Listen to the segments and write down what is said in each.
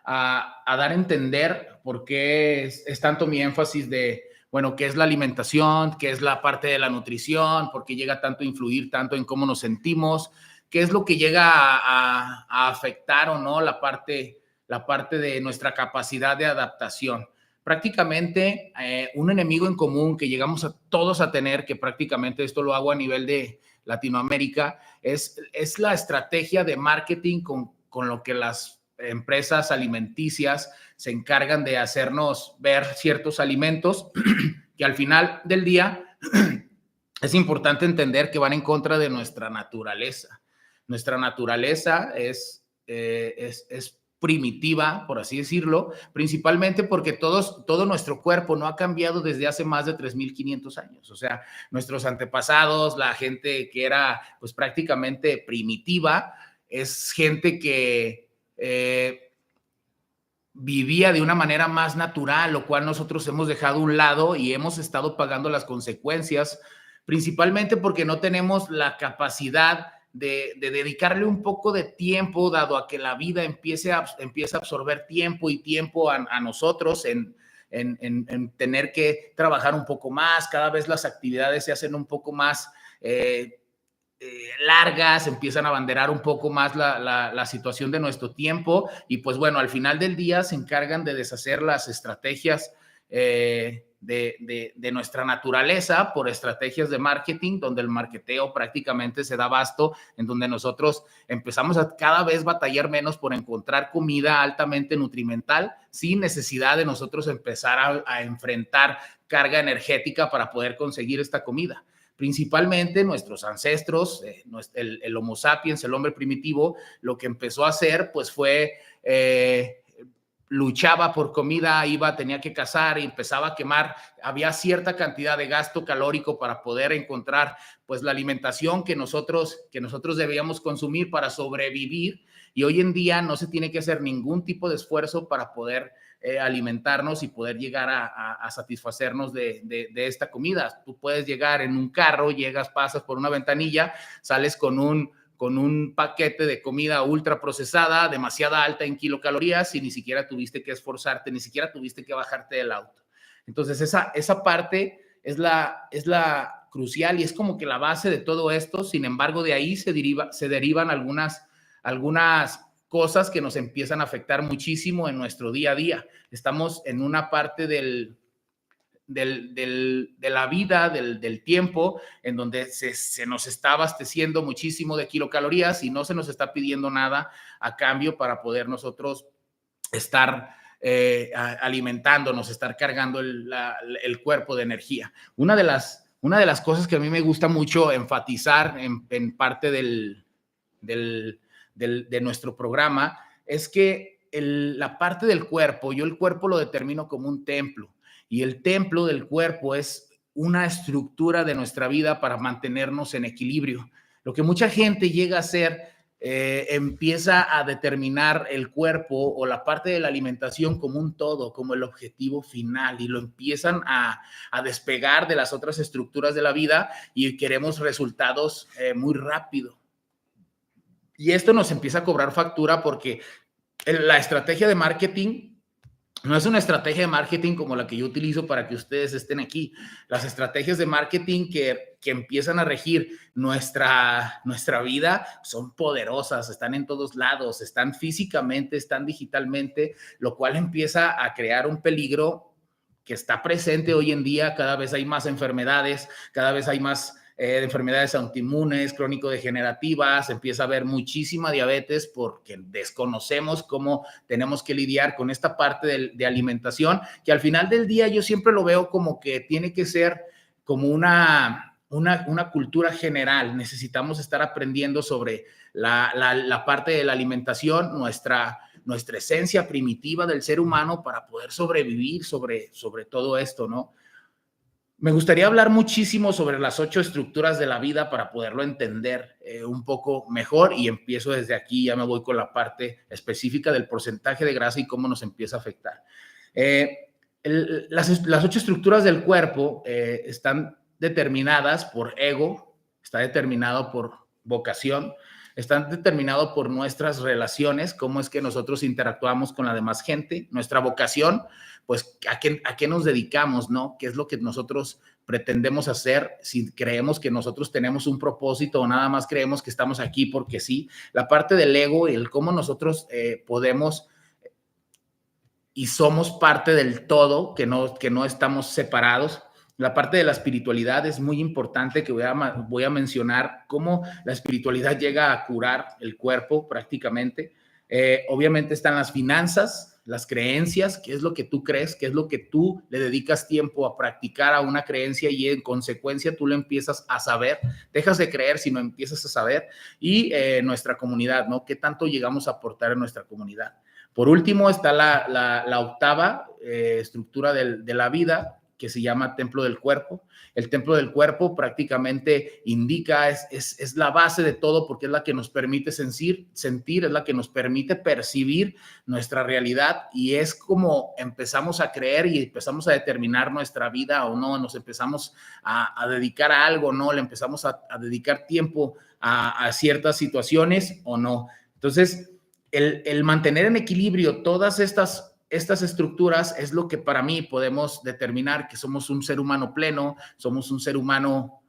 a dar a entender por qué es tanto mi énfasis de, bueno, qué es la alimentación, qué es la parte de la nutrición, por qué llega tanto a influir tanto en cómo nos sentimos, qué es lo que llega a afectar o no la parte de nuestra capacidad de adaptación. Prácticamente un enemigo en común que llegamos a todos a tener, que prácticamente esto lo hago a nivel de Latinoamérica, es la estrategia de marketing con lo que las empresas alimenticias se encargan de hacernos ver ciertos alimentos que al final del día es importante entender que van en contra de nuestra naturaleza. Nuestra naturaleza es primitiva, por así decirlo, principalmente porque todo nuestro cuerpo no ha cambiado desde hace más de 3,500 años. O sea, nuestros antepasados, la gente que era pues prácticamente primitiva, es gente que vivía de una manera más natural, lo cual nosotros hemos dejado a un lado y hemos estado pagando las consecuencias, principalmente porque no tenemos la capacidad de dedicarle un poco de tiempo, dado a que la vida empieza a absorber tiempo y tiempo a nosotros en tener que trabajar un poco más. Cada vez las actividades se hacen un poco más largas, empiezan a abanderar un poco más la situación de nuestro tiempo y pues bueno, al final del día se encargan de deshacer las estrategias de nuestra naturaleza por estrategias de marketing, donde el marketeo prácticamente se da abasto, en donde nosotros empezamos a cada vez batallar menos por encontrar comida altamente nutrimental sin necesidad de nosotros empezar a enfrentar carga energética para poder conseguir esta comida. Principalmente nuestros ancestros, el Homo sapiens, el hombre primitivo, lo que empezó a hacer pues fue luchaba por comida, tenía que cazar y empezaba a quemar. Había cierta cantidad de gasto calórico para poder encontrar pues la alimentación que nosotros debíamos consumir para sobrevivir, y hoy en día no se tiene que hacer ningún tipo de esfuerzo para poder alimentarnos y poder llegar a satisfacernos de esta comida. Tú puedes llegar en un carro, llegas, pasas por una ventanilla, sales con un paquete de comida ultra procesada, demasiada alta en kilocalorías, y ni siquiera tuviste que esforzarte, ni siquiera tuviste que bajarte del auto. Entonces esa parte es la crucial y es como que la base de todo esto. Sin embargo, de ahí se derivan algunas cosas que nos empiezan a afectar muchísimo en nuestro día a día. Estamos en una parte de la vida, del tiempo, en donde se nos está abasteciendo muchísimo de kilocalorías y no se nos está pidiendo nada a cambio para poder nosotros estar alimentándonos, estar cargando el cuerpo de energía. Una de las cosas que a mí me gusta mucho enfatizar en parte de nuestro programa es que la parte del cuerpo, yo el cuerpo lo determino como un templo, y el templo del cuerpo es una estructura de nuestra vida para mantenernos en equilibrio. Lo que mucha gente llega a hacer, empieza a determinar el cuerpo o la parte de la alimentación como un todo, como el objetivo final, y lo empiezan a despegar de las otras estructuras de la vida y queremos resultados muy rápido. Y esto nos empieza a cobrar factura porque la estrategia de marketing no es una estrategia de marketing como la que yo utilizo para que ustedes estén aquí. Las estrategias de marketing que empiezan a regir nuestra vida son poderosas, están en todos lados, están físicamente, están digitalmente, lo cual empieza a crear un peligro que está presente hoy en día. Cada vez hay más enfermedades, cada vez hay más enfermedades autoinmunes, crónico-degenerativas, empieza a haber muchísima diabetes porque desconocemos cómo tenemos que lidiar con esta parte de alimentación, que al final del día yo siempre lo veo como que tiene que ser como una cultura general. Necesitamos estar aprendiendo sobre la parte de la alimentación, nuestra esencia primitiva del ser humano para poder sobrevivir sobre todo esto, ¿no? Me gustaría hablar muchísimo sobre las 8 estructuras de la vida para poderlo entender un poco mejor, y empiezo desde aquí, ya me voy con la parte específica del porcentaje de grasa y cómo nos empieza a afectar. Las 8 estructuras del cuerpo están determinadas por ego, está determinado por vocación, están determinados por nuestras relaciones, cómo es que nosotros interactuamos con la demás gente, nuestra vocación, pues a qué nos dedicamos, ¿no? ¿Qué es lo que nosotros pretendemos hacer? Si creemos que nosotros tenemos un propósito o nada más creemos que estamos aquí porque sí. La parte del ego y el cómo nosotros podemos y somos parte del todo, que no estamos separados. La parte de la espiritualidad es muy importante, que voy a mencionar cómo la espiritualidad llega a curar el cuerpo prácticamente. Obviamente están las finanzas, las creencias, qué es lo que tú crees, qué es lo que tú le dedicas tiempo a practicar a una creencia y en consecuencia tú lo empiezas a saber, dejas de creer sino empiezas a saber. Y nuestra comunidad, ¿no? ¿Qué tanto llegamos a aportar en nuestra comunidad? Por último está la octava estructura de la vida, que se llama templo del cuerpo. El templo del cuerpo prácticamente indica, es la base de todo, porque es la que nos permite sentir, es la que nos permite percibir nuestra realidad, y es como empezamos a creer y empezamos a determinar nuestra vida o no, nos empezamos a dedicar a algo, ¿no? Le empezamos a dedicar tiempo a ciertas situaciones o no. Entonces, el mantener en equilibrio todas estas estructuras es lo que para mí podemos determinar que somos un ser humano pleno, somos un ser humano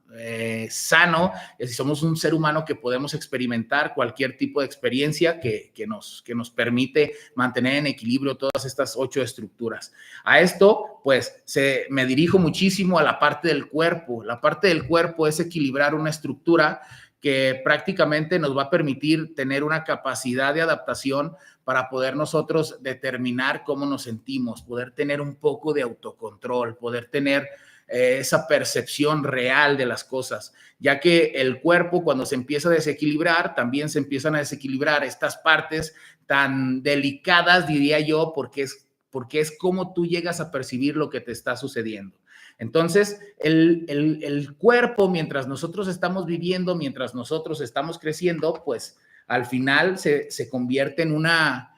sano, somos un ser humano que podemos experimentar cualquier tipo de experiencia que nos permite mantener en equilibrio todas estas 8 estructuras. A esto, pues, me dirijo muchísimo a la parte del cuerpo. La parte del cuerpo es equilibrar una estructura que prácticamente nos va a permitir tener una capacidad de adaptación para poder nosotros determinar cómo nos sentimos, poder tener un poco de autocontrol, poder tener esa percepción real de las cosas, ya que el cuerpo, cuando se empieza a desequilibrar, también se empiezan a desequilibrar estas partes tan delicadas, diría yo, porque es como tú llegas a percibir lo que te está sucediendo. Entonces, el cuerpo, mientras nosotros estamos viviendo, mientras nosotros estamos creciendo, pues al final se convierte en una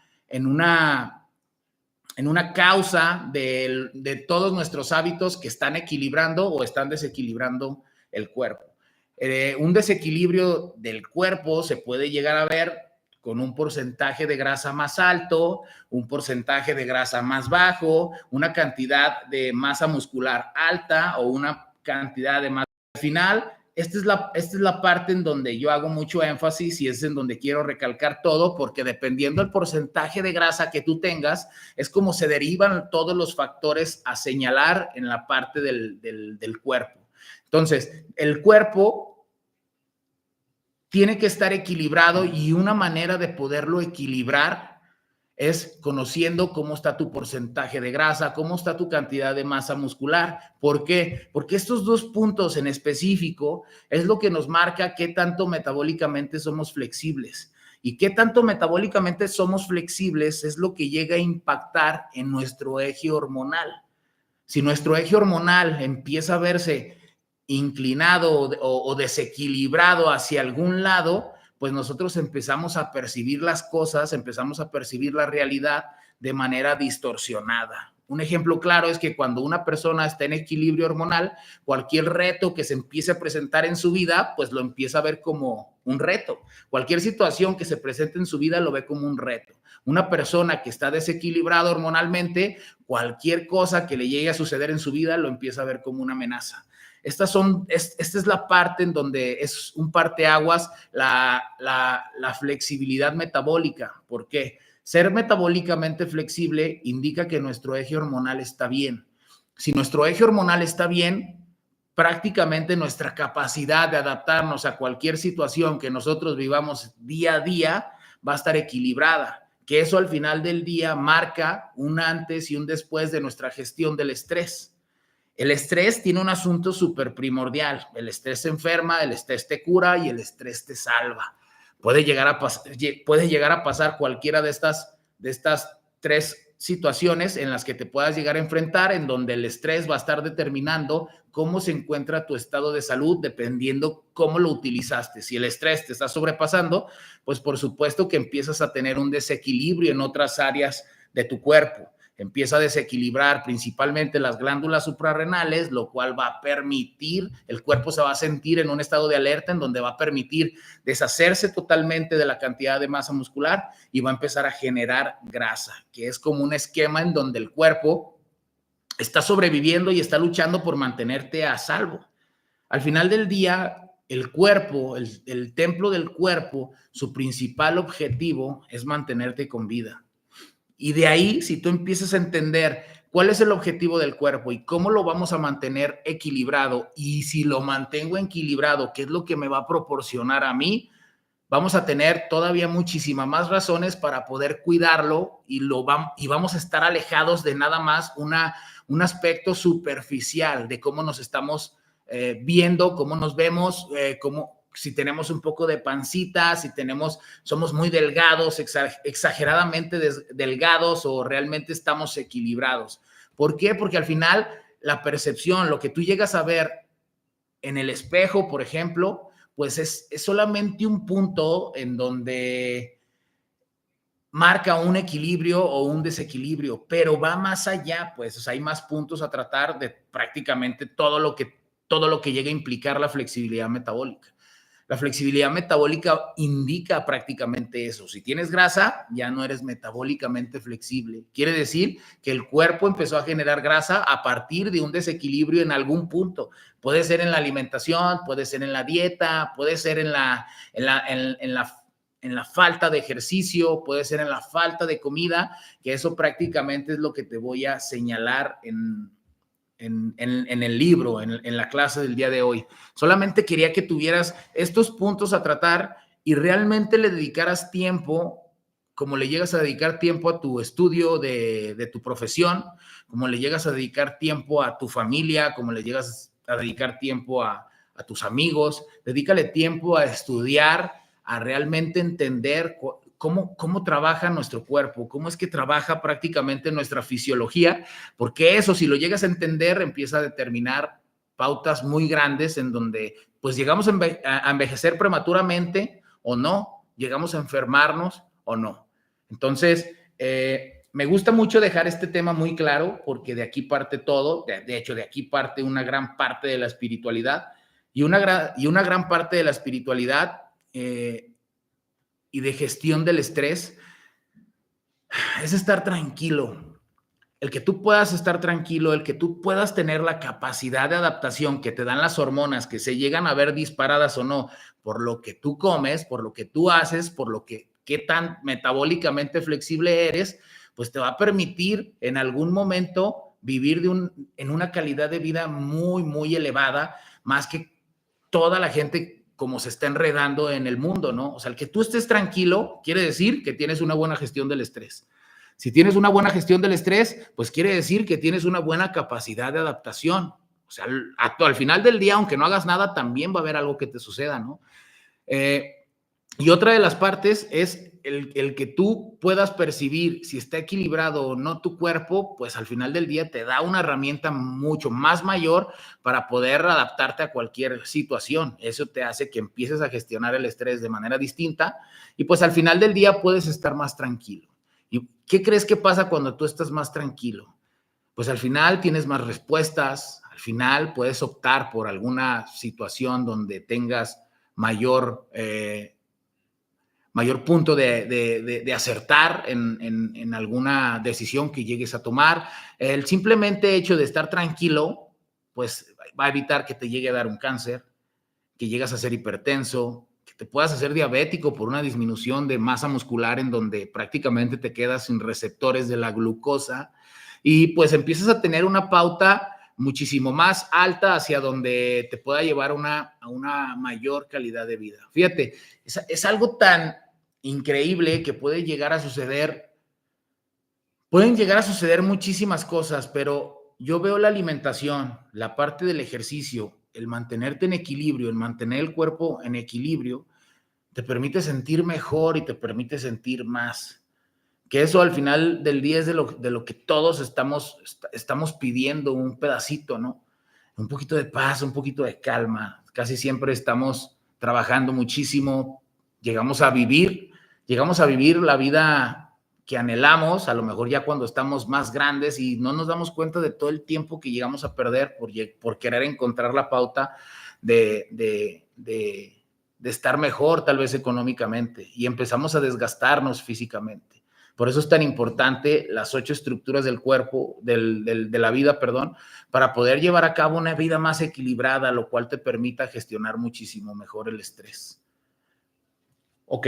causa de todos nuestros hábitos que están equilibrando o están desequilibrando el cuerpo. Un desequilibrio del cuerpo se puede llegar a ver con un porcentaje de grasa más alto, un porcentaje de grasa más bajo, una cantidad de masa muscular alta o una cantidad de masa. Al final, esta es la parte en donde yo hago mucho énfasis y es en donde quiero recalcar todo, porque dependiendo del porcentaje de grasa que tú tengas, es como se derivan todos los factores a señalar en la parte del cuerpo. Entonces, el cuerpo tiene que estar equilibrado, y una manera de poderlo equilibrar es conociendo cómo está tu porcentaje de grasa, cómo está tu cantidad de masa muscular. ¿Por qué? Porque estos 2 puntos en específico es lo que nos marca qué tanto metabólicamente somos flexibles. Y qué tanto metabólicamente somos flexibles es lo que llega a impactar en nuestro eje hormonal. Si nuestro eje hormonal empieza a verse inclinado o desequilibrado hacia algún lado, pues nosotros empezamos a percibir las cosas, empezamos a percibir la realidad de manera distorsionada. Un ejemplo claro es que cuando una persona está en equilibrio hormonal, cualquier reto que se empiece a presentar en su vida, pues lo empieza a ver como un reto. Cualquier situación que se presente en su vida lo ve como un reto. Una persona que está desequilibrada hormonalmente, cualquier cosa que le llegue a suceder en su vida lo empieza a ver como una amenaza. Esta es la parte en donde es un parteaguas la flexibilidad metabólica. ¿Por qué? Ser metabólicamente flexible indica que nuestro eje hormonal está bien. Si nuestro eje hormonal está bien, prácticamente nuestra capacidad de adaptarnos a cualquier situación que nosotros vivamos día a día va a estar equilibrada, que eso al final del día marca un antes y un después de nuestra gestión del estrés. El estrés tiene un asunto súper primordial. El estrés te enferma, el estrés te cura y el estrés te salva. Puede llegar a pasar cualquiera de estas 3 situaciones en las que te puedas llegar a enfrentar, en donde el estrés va a estar determinando cómo se encuentra tu estado de salud, dependiendo cómo lo utilizaste. Si el estrés te está sobrepasando, pues por supuesto que empiezas a tener un desequilibrio en otras áreas de tu cuerpo. empieza a desequilibrar principalmente las glándulas suprarrenales, lo cual va a permitir, el cuerpo se va a sentir en un estado de alerta en donde va a permitir deshacerse totalmente de la cantidad de masa muscular y va a empezar a generar grasa, que es como un esquema en donde el cuerpo está sobreviviendo y está luchando por mantenerte a salvo. Al final del día, el cuerpo, el templo del cuerpo, su principal objetivo es mantenerte con vida. Y de ahí, si tú empiezas a entender cuál es el objetivo del cuerpo y cómo lo vamos a mantener equilibrado, y si lo mantengo equilibrado, ¿qué es lo que me va a proporcionar a mí? Vamos a tener todavía muchísimas más razones para poder cuidarlo y vamos a estar alejados de nada más un aspecto superficial de cómo nos estamos viendo, cómo nos vemos, si tenemos un poco de pancita, somos muy delgados, exageradamente delgados o realmente estamos equilibrados. ¿Por qué? Porque al final la percepción, lo que tú llegas a ver en el espejo, por ejemplo, pues es solamente un punto en donde marca un equilibrio o un desequilibrio, pero va más allá, pues, o sea, hay más puntos a tratar de prácticamente todo lo que llega a implicar la flexibilidad metabólica. La flexibilidad metabólica indica prácticamente eso. Si tienes grasa, ya no eres metabólicamente flexible. Quiere decir que el cuerpo empezó a generar grasa a partir de un desequilibrio en algún punto. Puede ser en la alimentación, puede ser en la dieta, puede ser en la falta de ejercicio, puede ser en la falta de comida, que eso prácticamente es lo que te voy a señalar en el libro, en la clase del día de hoy. Solamente quería que tuvieras estos puntos a tratar y realmente le dedicaras tiempo, como le llegas a dedicar tiempo a tu estudio de tu profesión, como le llegas a dedicar tiempo a tu familia, como le llegas a dedicar tiempo a tus amigos. Dedícale tiempo a estudiar, a realmente entender cómo trabaja nuestro cuerpo, cómo es que trabaja prácticamente nuestra fisiología, porque eso, si lo llegas a entender, empieza a determinar pautas muy grandes en donde pues llegamos a envejecer prematuramente o no, llegamos a enfermarnos o no. Entonces, me gusta mucho dejar este tema muy claro porque de aquí parte todo, de hecho, de aquí parte una gran parte de la espiritualidad y una gran parte de la espiritualidad y de gestión del estrés es estar tranquilo. El que tú puedas estar tranquilo, el que tú puedas tener la capacidad de adaptación que te dan las hormonas, que se llegan a ver disparadas o no, por lo que tú comes, por lo que tú haces, qué tan metabólicamente flexible eres, pues te va a permitir en algún momento vivir en una calidad de vida muy, muy elevada, más que toda la gente como se está enredando en el mundo, ¿no? O sea, el que tú estés tranquilo quiere decir que tienes una buena gestión del estrés. Si tienes una buena gestión del estrés, pues quiere decir que tienes una buena capacidad de adaptación. O sea, al final del día, aunque no hagas nada, también va a haber algo que te suceda, ¿no? Y otra de las partes es el que tú puedas percibir si está equilibrado o no tu cuerpo, pues al final del día te da una herramienta mucho más mayor para poder adaptarte a cualquier situación. Eso te hace que empieces a gestionar el estrés de manera distinta y pues al final del día puedes estar más tranquilo. ¿Y qué crees que pasa cuando tú estás más tranquilo? Pues al final tienes más respuestas, al final puedes optar por alguna situación donde tengas mayor punto de acertar en alguna decisión que llegues a tomar. El simplemente hecho de estar tranquilo, pues va a evitar que te llegue a dar un cáncer, que llegas a ser hipertenso, que te puedas hacer diabético por una disminución de masa muscular en donde prácticamente te quedas sin receptores de la glucosa y pues empiezas a tener una pauta muchísimo más alta hacia donde te pueda llevar a una mayor calidad de vida. Fíjate, es algo tan increíble que pueden llegar a suceder muchísimas cosas, pero yo veo la alimentación, la parte del ejercicio, el mantenerte en equilibrio, el mantener el cuerpo en equilibrio, te permite sentir mejor y te permite sentir más. Que eso al final del día es de lo que todos estamos pidiendo, un pedacito, ¿no? Un poquito de paz, un poquito de calma. Casi siempre estamos trabajando muchísimo, llegamos a vivir la vida que anhelamos, a lo mejor ya cuando estamos más grandes y no nos damos cuenta de todo el tiempo que llegamos a perder por querer encontrar la pauta de estar mejor tal vez económicamente, y empezamos a desgastarnos físicamente. Por eso es tan importante las 8 estructuras del cuerpo, de la vida, perdón, para poder llevar a cabo una vida más equilibrada, lo cual te permita gestionar muchísimo mejor el estrés. ¿Ok?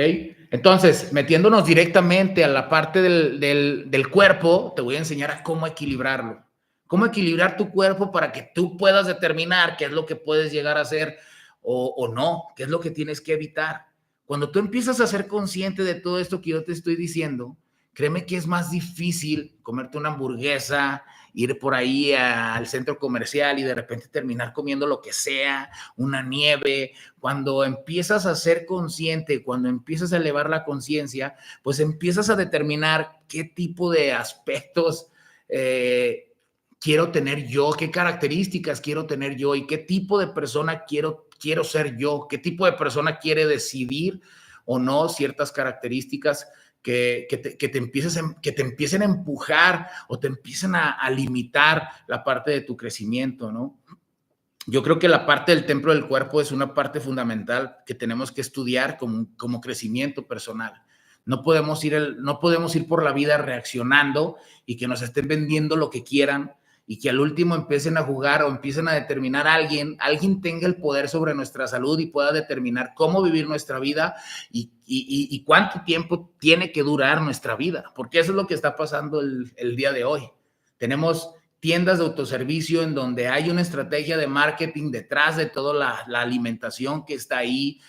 Entonces, metiéndonos directamente a la parte del cuerpo, te voy a enseñar a cómo equilibrarlo. Cómo equilibrar tu cuerpo para que tú puedas determinar qué es lo que puedes llegar a hacer o no, qué es lo que tienes que evitar. Cuando tú empiezas a ser consciente de todo esto que yo te estoy diciendo, créeme que es más difícil comerte una hamburguesa, ir por ahí al centro comercial y de repente terminar comiendo lo que sea, una nieve. Cuando empiezas a ser consciente, cuando empiezas a elevar la conciencia, pues empiezas a determinar qué tipo de aspectos quiero tener yo, qué características quiero tener yo y qué tipo de persona quiero ser yo, qué tipo de persona quiere decidir o no ciertas características que te empiecen a empujar o te empiecen a limitar la parte de tu crecimiento, ¿no? Yo creo que la parte del templo del cuerpo es una parte fundamental que tenemos que estudiar como crecimiento personal. No podemos ir por la vida reaccionando y que nos estén vendiendo lo que quieran y que al último empiecen a jugar o empiecen a determinar alguien tenga el poder sobre nuestra salud y pueda determinar cómo vivir nuestra vida y cuánto tiempo tiene que durar nuestra vida, porque eso es lo que está pasando el día de hoy. Tenemos tiendas de autoservicio en donde hay una estrategia de marketing detrás de toda la alimentación que está ahí.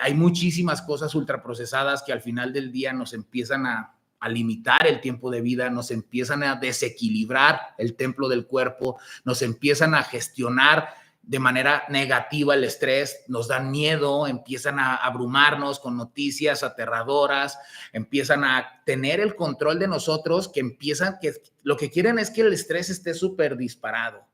Hay muchísimas cosas ultraprocesadas que al final del día nos empiezan a limitar el tiempo de vida, nos empiezan a desequilibrar el templo del cuerpo, nos empiezan a gestionar de manera negativa el estrés, nos dan miedo, empiezan a abrumarnos con noticias aterradoras, empiezan a tener el control de nosotros, que lo que quieren es que el estrés esté súper disparado.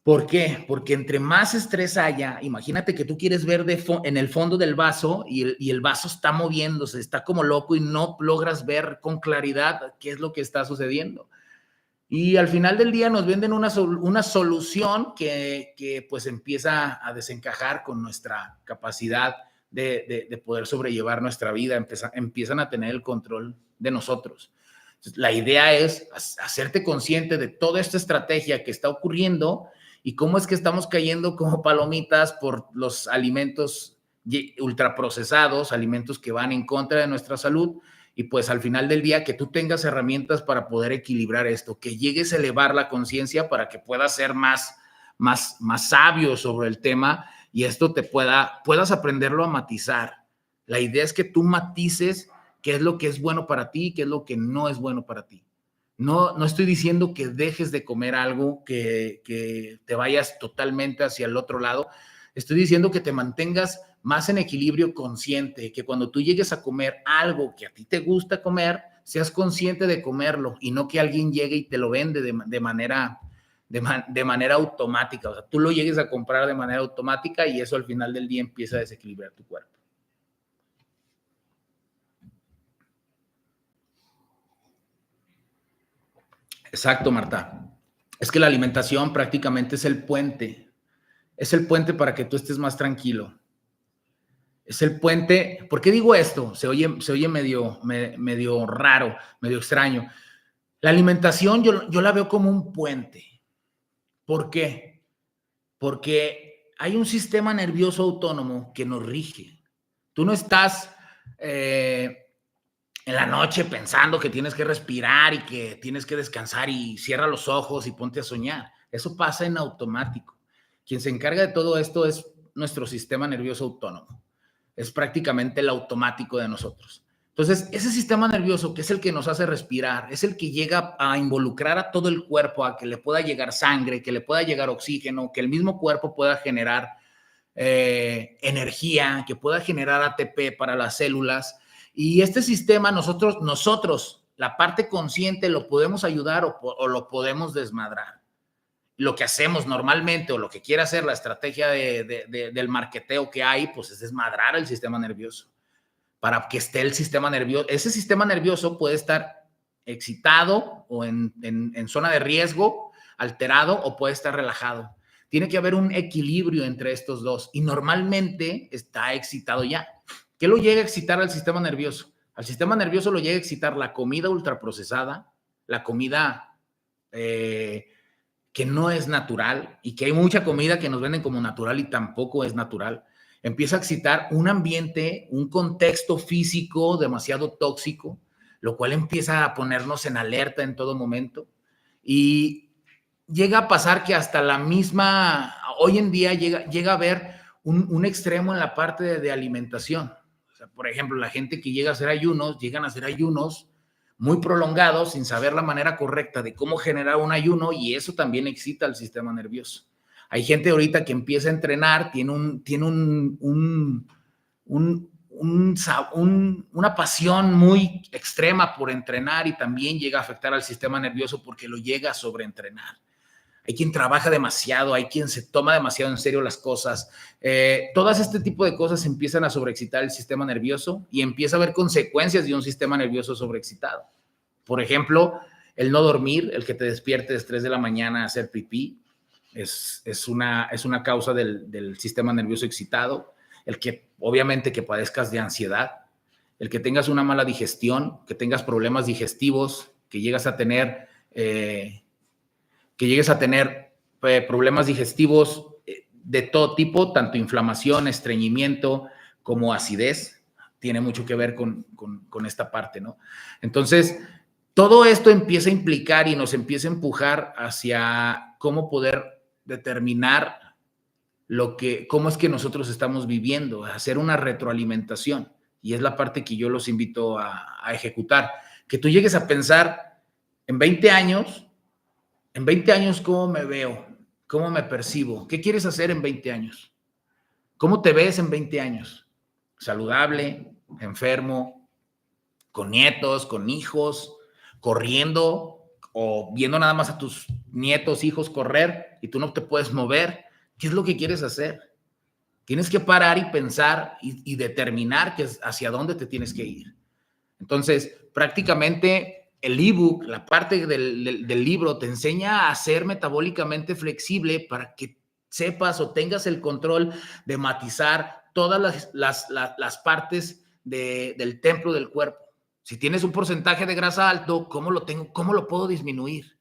¿Por qué? Porque entre más estrés haya, imagínate que tú quieres ver en el fondo del vaso y el vaso está moviéndose, está como loco y no logras ver con claridad qué es lo que está sucediendo. Y al final del día nos venden una solución que pues empieza a desencajar con nuestra capacidad de poder sobrellevar nuestra vida, empiezan a tener el control de nosotros. Entonces, la idea es hacerte consciente de toda esta estrategia que está ocurriendo y cómo es que estamos cayendo como palomitas por los alimentos ultraprocesados, alimentos que van en contra de nuestra salud. Y pues al final del día que tú tengas herramientas para poder equilibrar esto, que llegues a elevar la conciencia para que puedas ser más sabio sobre el tema y esto puedas aprenderlo a matizar. La idea es que tú matices qué es lo que es bueno para ti y qué es lo que no es bueno para ti. No estoy diciendo que dejes de comer algo, que te vayas totalmente hacia el otro lado. Estoy diciendo que te mantengas más en equilibrio consciente, que cuando tú llegues a comer algo que a ti te gusta comer, seas consciente de comerlo y no que alguien llegue y te lo vende de manera automática. O sea, tú lo llegues a comprar de manera automática y eso al final del día empieza a desequilibrar tu cuerpo. Exacto, Marta. Es que la alimentación prácticamente es el puente. Es el puente para que tú estés más tranquilo. Es el puente. ¿Por qué digo esto? Se oye medio raro, medio extraño. La alimentación yo la veo como un puente. ¿Por qué? Porque hay un sistema nervioso autónomo que nos rige. Tú no estás en la noche pensando que tienes que respirar y que tienes que descansar y cierra los ojos y ponte a soñar. Eso pasa en automático. Quien se encarga de todo esto es nuestro sistema nervioso autónomo. Es prácticamente el automático de nosotros. Entonces, ese sistema nervioso que es el que nos hace respirar, es el que llega a involucrar a todo el cuerpo, a que le pueda llegar sangre, que le pueda llegar oxígeno, que el mismo cuerpo pueda generar energía, que pueda generar ATP para las células. Y este sistema nosotros, la parte consciente, lo podemos ayudar o lo podemos desmadrar. Lo que hacemos normalmente o lo que quiere hacer la estrategia del marketeo que hay, pues es desmadrar el sistema nervioso. para que esté el sistema nervioso. Ese sistema nervioso puede estar excitado o en zona de riesgo, alterado, o puede estar relajado. Tiene que haber un equilibrio entre estos dos y normalmente está excitado ya. ¿Qué lo llega a excitar al sistema nervioso? Al sistema nervioso lo llega a excitar la comida ultraprocesada, la comida que no es natural, y que hay mucha comida que nos venden como natural y tampoco es natural. Empieza a excitar un ambiente, un contexto físico demasiado tóxico, lo cual empieza a ponernos en alerta en todo momento. Y llega a pasar que hasta la misma, hoy en día llega a haber un extremo en la parte de alimentación. O sea, por ejemplo, la gente que llega a hacer ayunos, llegan a hacer ayunos muy prolongados sin saber la manera correcta de cómo generar un ayuno, y eso también excita al sistema nervioso. Hay gente ahorita que empieza a entrenar, tiene una pasión muy extrema por entrenar, y también llega a afectar al sistema nervioso porque lo llega a sobreentrenar. Hay quien trabaja demasiado, hay quien se toma demasiado en serio las cosas. Todas este tipo de cosas empiezan a sobreexcitar el sistema nervioso y empieza a haber consecuencias de un sistema nervioso sobreexcitado. Por ejemplo, el no dormir, el que te despiertes 3 de la mañana a hacer pipí, es una causa del sistema nervioso excitado. El que, obviamente, que padezcas de ansiedad, el que tengas una mala digestión, que tengas problemas digestivos, que llegues a tener problemas digestivos de todo tipo, tanto inflamación, estreñimiento como acidez, tiene mucho que ver con esta parte, ¿no? Entonces, todo esto empieza a implicar y nos empieza a empujar hacia cómo poder determinar cómo es que nosotros estamos viviendo, hacer una retroalimentación. Y es la parte que yo los invito a ejecutar. Que tú llegues a pensar en 20 años, ¿cómo me veo? ¿Cómo me percibo? ¿Qué quieres hacer en 20 años? ¿Cómo te ves en 20 años? ¿Saludable? ¿Enfermo? ¿Con nietos? ¿Con hijos? ¿Corriendo? ¿O viendo nada más a tus nietos, hijos correr y tú no te puedes mover? ¿Qué es lo que quieres hacer? Tienes que parar y pensar y determinar hacia dónde te tienes que ir. Entonces, prácticamente el ebook, la parte del libro, te enseña a ser metabólicamente flexible para que sepas o tengas el control de matizar todas las partes del templo del cuerpo. Si tienes un porcentaje de grasa alto, ¿cómo lo puedo disminuir?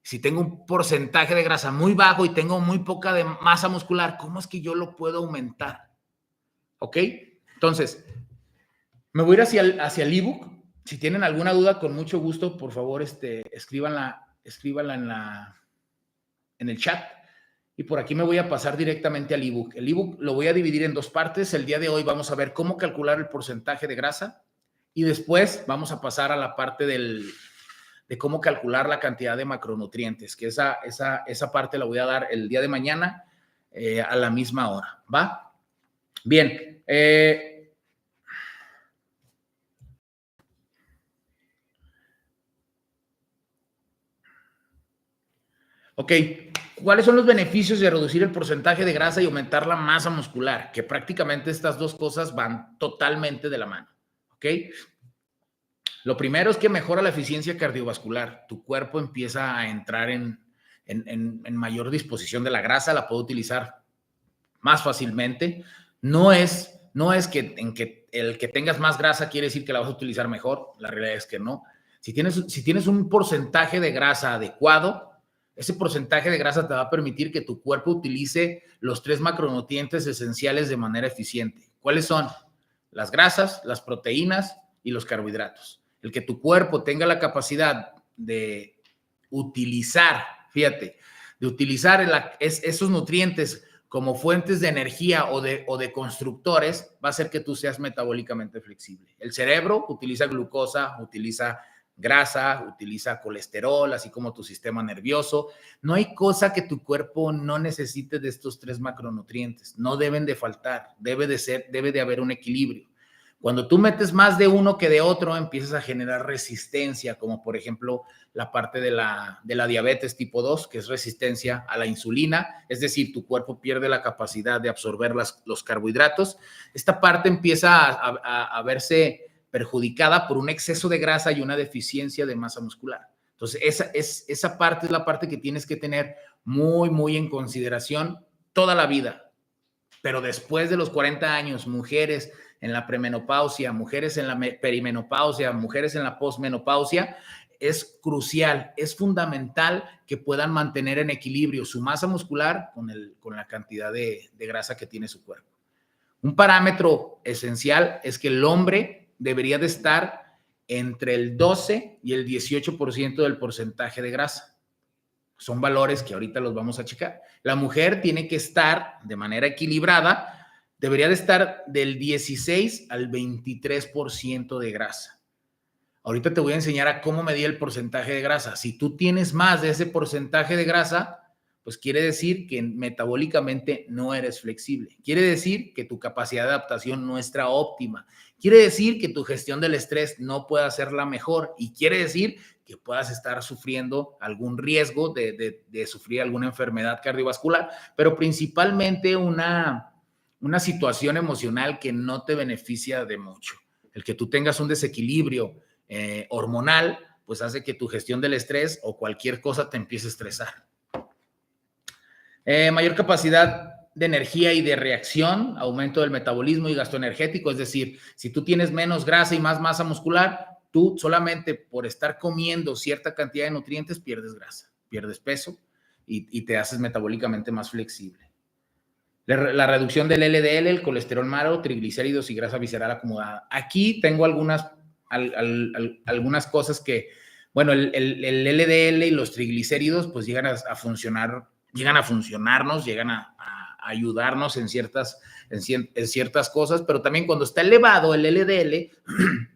Si tengo un porcentaje de grasa muy bajo y tengo muy poca de masa muscular, ¿cómo es que yo lo puedo aumentar? ¿Ok? Entonces, me voy a ir hacia el ebook. Si tienen alguna duda, con mucho gusto, por favor, escríbanla en el chat. Y por aquí me voy a pasar directamente al ebook. El ebook lo voy a dividir en dos partes. El día de hoy vamos a ver cómo calcular el porcentaje de grasa y después vamos a pasar a la parte de cómo calcular la cantidad de macronutrientes, que esa parte la voy a dar el día de mañana a la misma hora, ¿va? Bien. Ok, ¿cuáles son los beneficios de reducir el porcentaje de grasa y aumentar la masa muscular? Que prácticamente estas dos cosas van totalmente de la mano, ¿ok? Lo primero es que mejora la eficiencia cardiovascular. Tu cuerpo empieza a entrar en mayor disposición de la grasa, la puede utilizar más fácilmente. No es que el que tengas más grasa quiere decir que la vas a utilizar mejor. La realidad es que no. Si tienes un porcentaje de grasa adecuado, ese porcentaje de grasa te va a permitir que tu cuerpo utilice los 3 macronutrientes esenciales de manera eficiente. ¿Cuáles son? Las grasas, las proteínas y los carbohidratos. El que tu cuerpo tenga la capacidad de utilizar, fíjate, de utilizar esos nutrientes como fuentes de energía o de constructores, va a hacer que tú seas metabólicamente flexible. El cerebro utiliza glucosa, utiliza grasa, utiliza colesterol, así como tu sistema nervioso. No hay cosa que tu cuerpo no necesite de estos 3 macronutrientes. No deben de faltar, debe de haber un equilibrio. Cuando tú metes más de uno que de otro, empiezas a generar resistencia, como por ejemplo la parte de la diabetes tipo 2, que es resistencia a la insulina, es decir, tu cuerpo pierde la capacidad de absorber los carbohidratos. Esta parte empieza a verse perjudicada por un exceso de grasa y una deficiencia de masa muscular. Entonces, esa parte es la parte que tienes que tener muy, muy en consideración toda la vida. Pero después de los 40 años, mujeres en la premenopausia, mujeres en la perimenopausia, mujeres en la posmenopausia, es crucial, es fundamental que puedan mantener en equilibrio su masa muscular con la cantidad de grasa que tiene su cuerpo. Un parámetro esencial es que el hombre debería de estar entre el 12 y el 18% del porcentaje de grasa. Son valores que ahorita los vamos a checar. La mujer tiene que estar de manera equilibrada, debería de estar del 16 al 23% de grasa. Ahorita te voy a enseñar a cómo medir el porcentaje de grasa. Si tú tienes más de ese porcentaje de grasa, pues quiere decir que metabólicamente no eres flexible. Quiere decir que tu capacidad de adaptación no está óptima. Quiere decir que tu gestión del estrés no puede ser la mejor y quiere decir que puedas estar sufriendo algún riesgo de sufrir alguna enfermedad cardiovascular, pero principalmente una situación emocional que no te beneficia de mucho. El que tú tengas un desequilibrio hormonal, pues hace que tu gestión del estrés o cualquier cosa te empiece a estresar. Mayor capacidad de energía y de reacción, aumento del metabolismo y gasto energético, es decir, si tú tienes menos grasa y más masa muscular, tú solamente por estar comiendo cierta cantidad de nutrientes pierdes grasa, pierdes peso y te haces metabólicamente más flexible. La reducción del LDL, el colesterol malo, triglicéridos y grasa visceral acumulada. Aquí tengo algunas cosas que, bueno, el LDL y los triglicéridos pues llegan a funcionarnos, llegan a ayudarnos en ciertas cosas, pero también cuando está elevado el LDL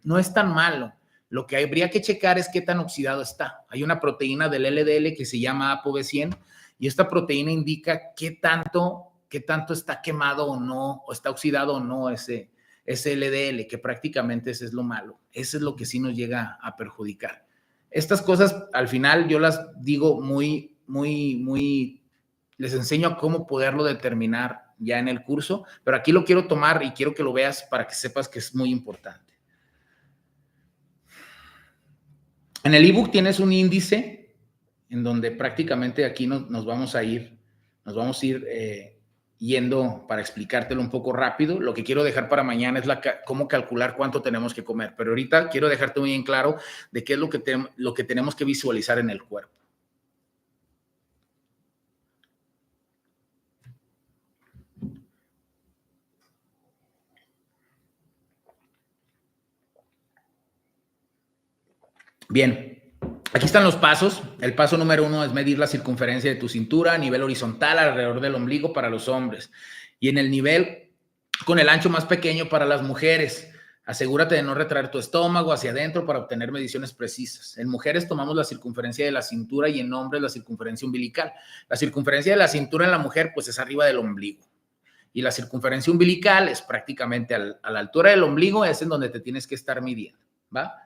no es tan malo. Lo que habría que checar es qué tan oxidado está. Hay una proteína del LDL que se llama ApoB100 y esta proteína indica qué tanto está quemado o no, o está oxidado o no ese LDL, que prácticamente ese es lo malo. Eso es lo que sí nos llega a perjudicar. Estas cosas, al final, yo las digo muy, les enseño a cómo poderlo determinar ya en el curso, pero aquí lo quiero tomar y quiero que lo veas para que sepas que es muy importante. En el ebook tienes un índice en donde prácticamente aquí nos vamos a ir yendo para explicártelo un poco rápido. Lo que quiero dejar para mañana es cómo calcular cuánto tenemos que comer, pero ahorita quiero dejarte muy en claro de qué es lo que tenemos que visualizar en el cuerpo. Bien, aquí están los pasos. El paso número 1 es medir la circunferencia de tu cintura a nivel horizontal alrededor del ombligo para los hombres y en el nivel con el ancho más pequeño para las mujeres. Asegúrate de no retraer tu estómago hacia adentro para obtener mediciones precisas. En mujeres tomamos la circunferencia de la cintura y en hombres la circunferencia umbilical. La circunferencia de la cintura en la mujer pues es arriba del ombligo y la circunferencia umbilical es prácticamente a la altura del ombligo, es en donde te tienes que estar midiendo, ¿va?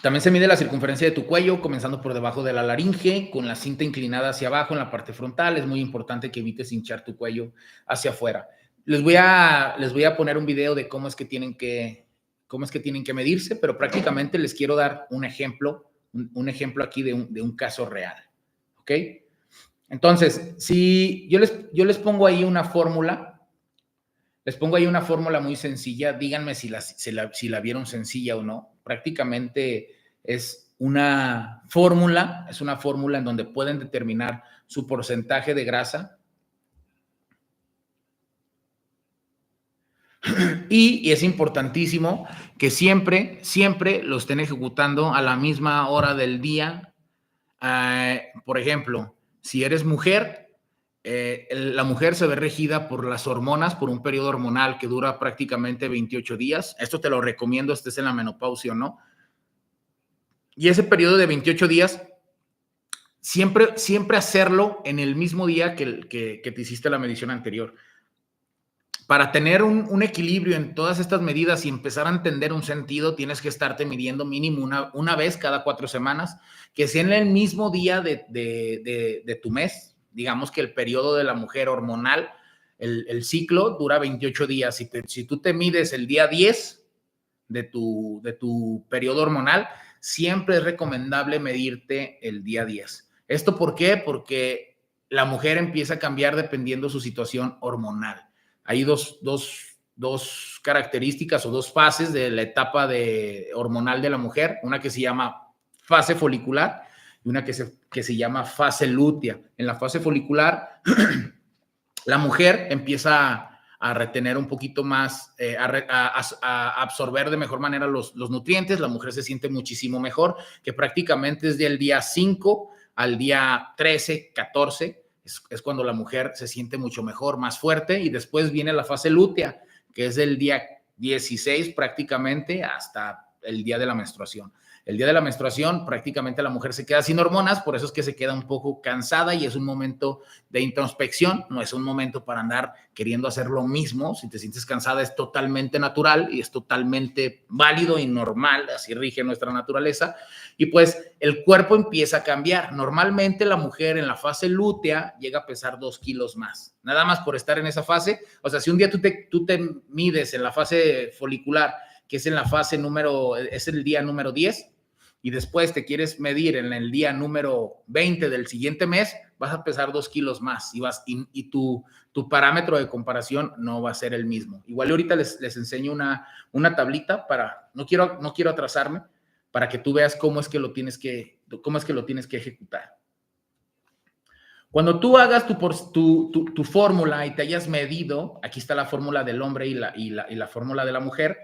También se mide la circunferencia de tu cuello, comenzando por debajo de la laringe, con la cinta inclinada hacia abajo en la parte frontal. Es muy importante que evites hinchar tu cuello hacia afuera. Les voy a poner un video de cómo es que tienen que medirse, pero prácticamente les quiero dar un ejemplo aquí de un caso real. ¿Ok? Entonces, si yo les pongo ahí una fórmula, muy sencilla, díganme si la vieron sencilla o no. Prácticamente es una fórmula en donde pueden determinar su porcentaje de grasa. Y es importantísimo que siempre lo estén ejecutando a la misma hora del día. Por ejemplo, si eres mujer, la mujer se ve regida por las hormonas, por un periodo hormonal que dura prácticamente 28 días. Esto te lo recomiendo, estés en la menopausia o no. Y ese periodo de 28 días, siempre hacerlo en el mismo día que te hiciste la medición anterior. para tener un equilibrio en todas estas medidas y empezar a entender un sentido, tienes que estarte midiendo mínimo una vez cada 4 semanas, que sea en el mismo día de tu mes. Digamos que el periodo de la mujer hormonal, el ciclo dura 28 días. Si tú te mides el día 10 de tu periodo hormonal, siempre es recomendable medirte el día 10. ¿Esto por qué? Porque la mujer empieza a cambiar dependiendo de su situación hormonal. Hay dos características o dos fases de la etapa hormonal de la mujer, una que se llama fase folicular y una que se llama fase lútea. En la fase folicular, la mujer empieza a retener un poquito más, a absorber de mejor manera los nutrientes, la mujer se siente muchísimo mejor, que prácticamente es del día 5 al día 13, 14, es cuando la mujer se siente mucho mejor, más fuerte, y después viene la fase lútea, que es del día 16 prácticamente hasta el día de la menstruación. El día de la menstruación prácticamente la mujer se queda sin hormonas, por eso es que se queda un poco cansada y es un momento de introspección, no es un momento para andar queriendo hacer lo mismo. Si te sientes cansada es totalmente natural y es totalmente válido y normal, así rige nuestra naturaleza. Y pues el cuerpo empieza a cambiar. Normalmente la mujer en la fase lútea llega a pesar 2 kilos más, nada más por estar en esa fase. O sea, si un día tú te mides en la fase folicular, que es en la fase es el día número 10, y después te quieres medir en el día número 20 del siguiente mes, vas a pesar 2 kilos más y tu parámetro de comparación no va a ser el mismo. Igual ahorita les enseño una tablita no quiero atrasarme, para que tú veas cómo es que lo tienes que ejecutar. Cuando tú hagas tu fórmula y te hayas medido, aquí está la fórmula del hombre y la fórmula de la mujer,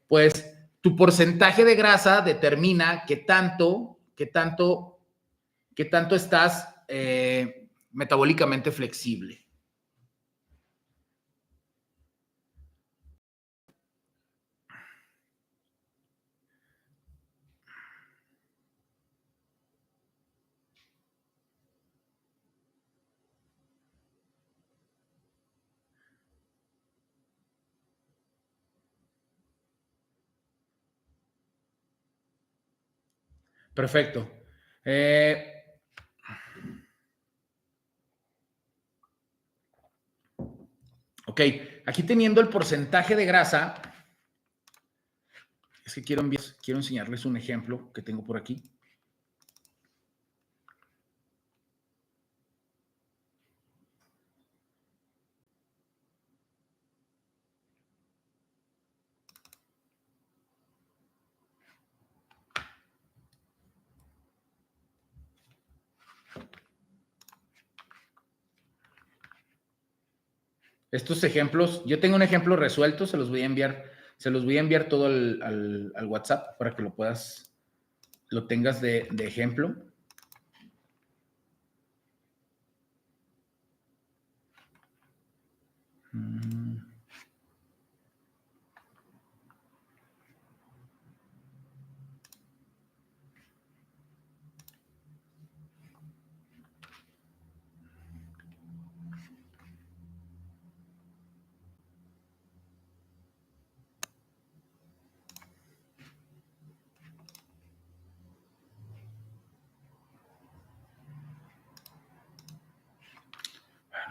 pues tu porcentaje de grasa determina qué tanto estás metabólicamente flexible. Perfecto. Ok, aquí teniendo el porcentaje de grasa, es que quiero enseñarles un ejemplo que tengo por aquí. Estos ejemplos, yo tengo un ejemplo resuelto, se los voy a enviar todo al WhatsApp para que lo tengas de ejemplo.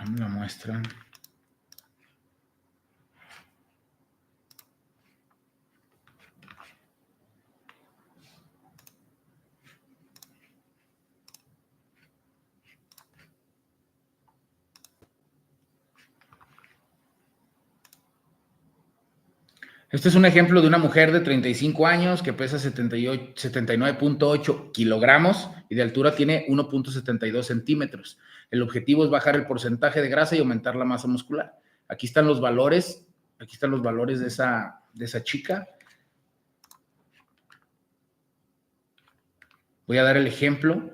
No me la muestran. Este es un ejemplo de una mujer de 35 años que pesa 79.8 kilogramos y de altura tiene 1.72 centímetros. El objetivo es bajar el porcentaje de grasa y aumentar la masa muscular. Aquí están los valores de esa chica. Voy a dar el ejemplo.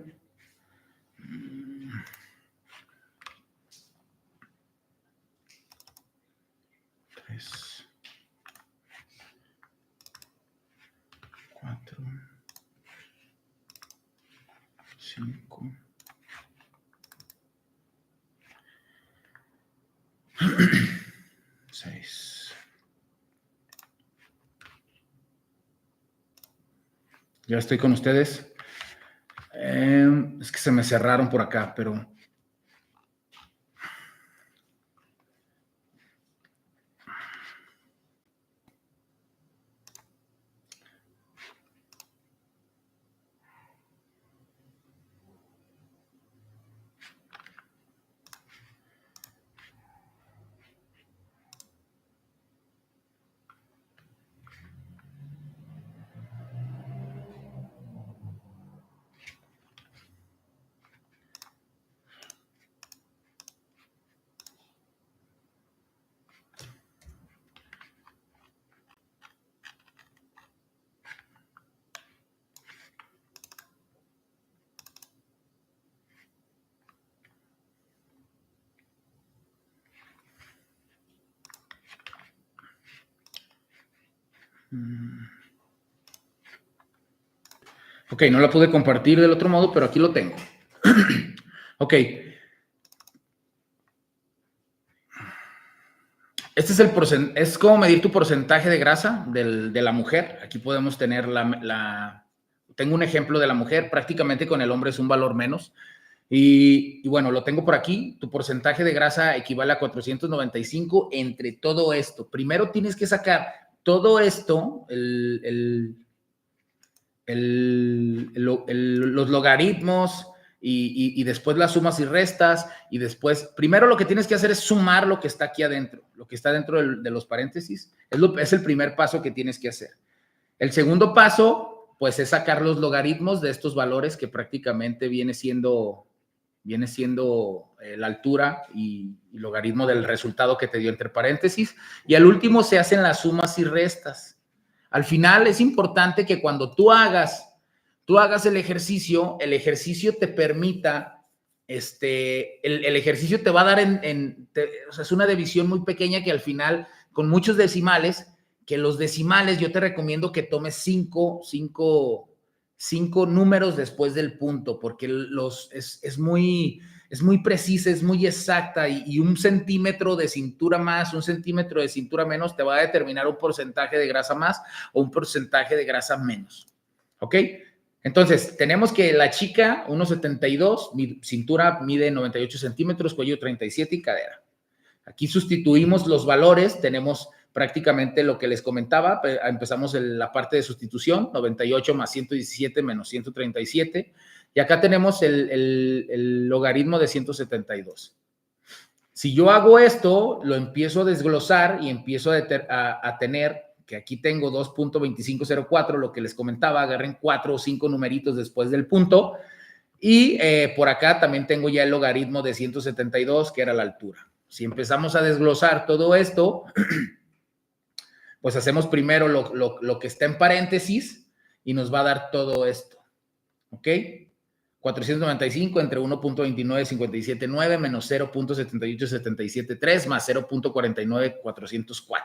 Tres, 4, 5. Ya estoy con ustedes. Es que se me cerraron por acá, pero... Ok, no la pude compartir del otro modo, pero aquí lo tengo. Ok. Este es es como medir tu porcentaje de grasa de la mujer. Aquí podemos tener tengo un ejemplo de la mujer, prácticamente con el hombre es un valor menos. Y bueno, lo tengo por aquí. Tu porcentaje de grasa equivale a 495 entre todo esto. Primero tienes que sacar todo esto, los logaritmos y después las sumas y restas y después, primero lo que tienes que hacer es sumar lo que está aquí adentro, lo que está dentro de los paréntesis, es el primer paso que tienes que hacer. El segundo paso, pues es sacar los logaritmos de estos valores que prácticamente viene siendo la altura y logaritmo del resultado que te dio entre paréntesis. Y al último se hacen las sumas y restas. Al final es importante que cuando tú hagas el ejercicio te permita, el ejercicio te va a dar o sea, es una división muy pequeña que al final, con muchos decimales, que los decimales yo te recomiendo que tomes cinco números después del punto, porque es muy precisa, es muy exacta y un centímetro de cintura más, un centímetro de cintura menos te va a determinar un porcentaje de grasa más o un porcentaje de grasa menos. ¿Ok? Entonces, tenemos que la chica, 1,72, cintura mide 98 centímetros, cuello 37 y cadera. Aquí sustituimos los valores, tenemos prácticamente lo que les comentaba, empezamos en la parte de sustitución, 98 más 117 menos 137, y acá tenemos el logaritmo de 172. Si yo hago esto, lo empiezo a desglosar y empiezo a tener, que aquí tengo 2.2504, lo que les comentaba, agarren 4 o 5 numeritos después del punto, y por acá también tengo ya el logaritmo de 172, que era la altura. Si empezamos a desglosar todo esto, pues hacemos primero lo que está en paréntesis y nos va a dar todo esto. ¿Ok? 495 entre 1.29579 menos 0.78773 más 0.49404.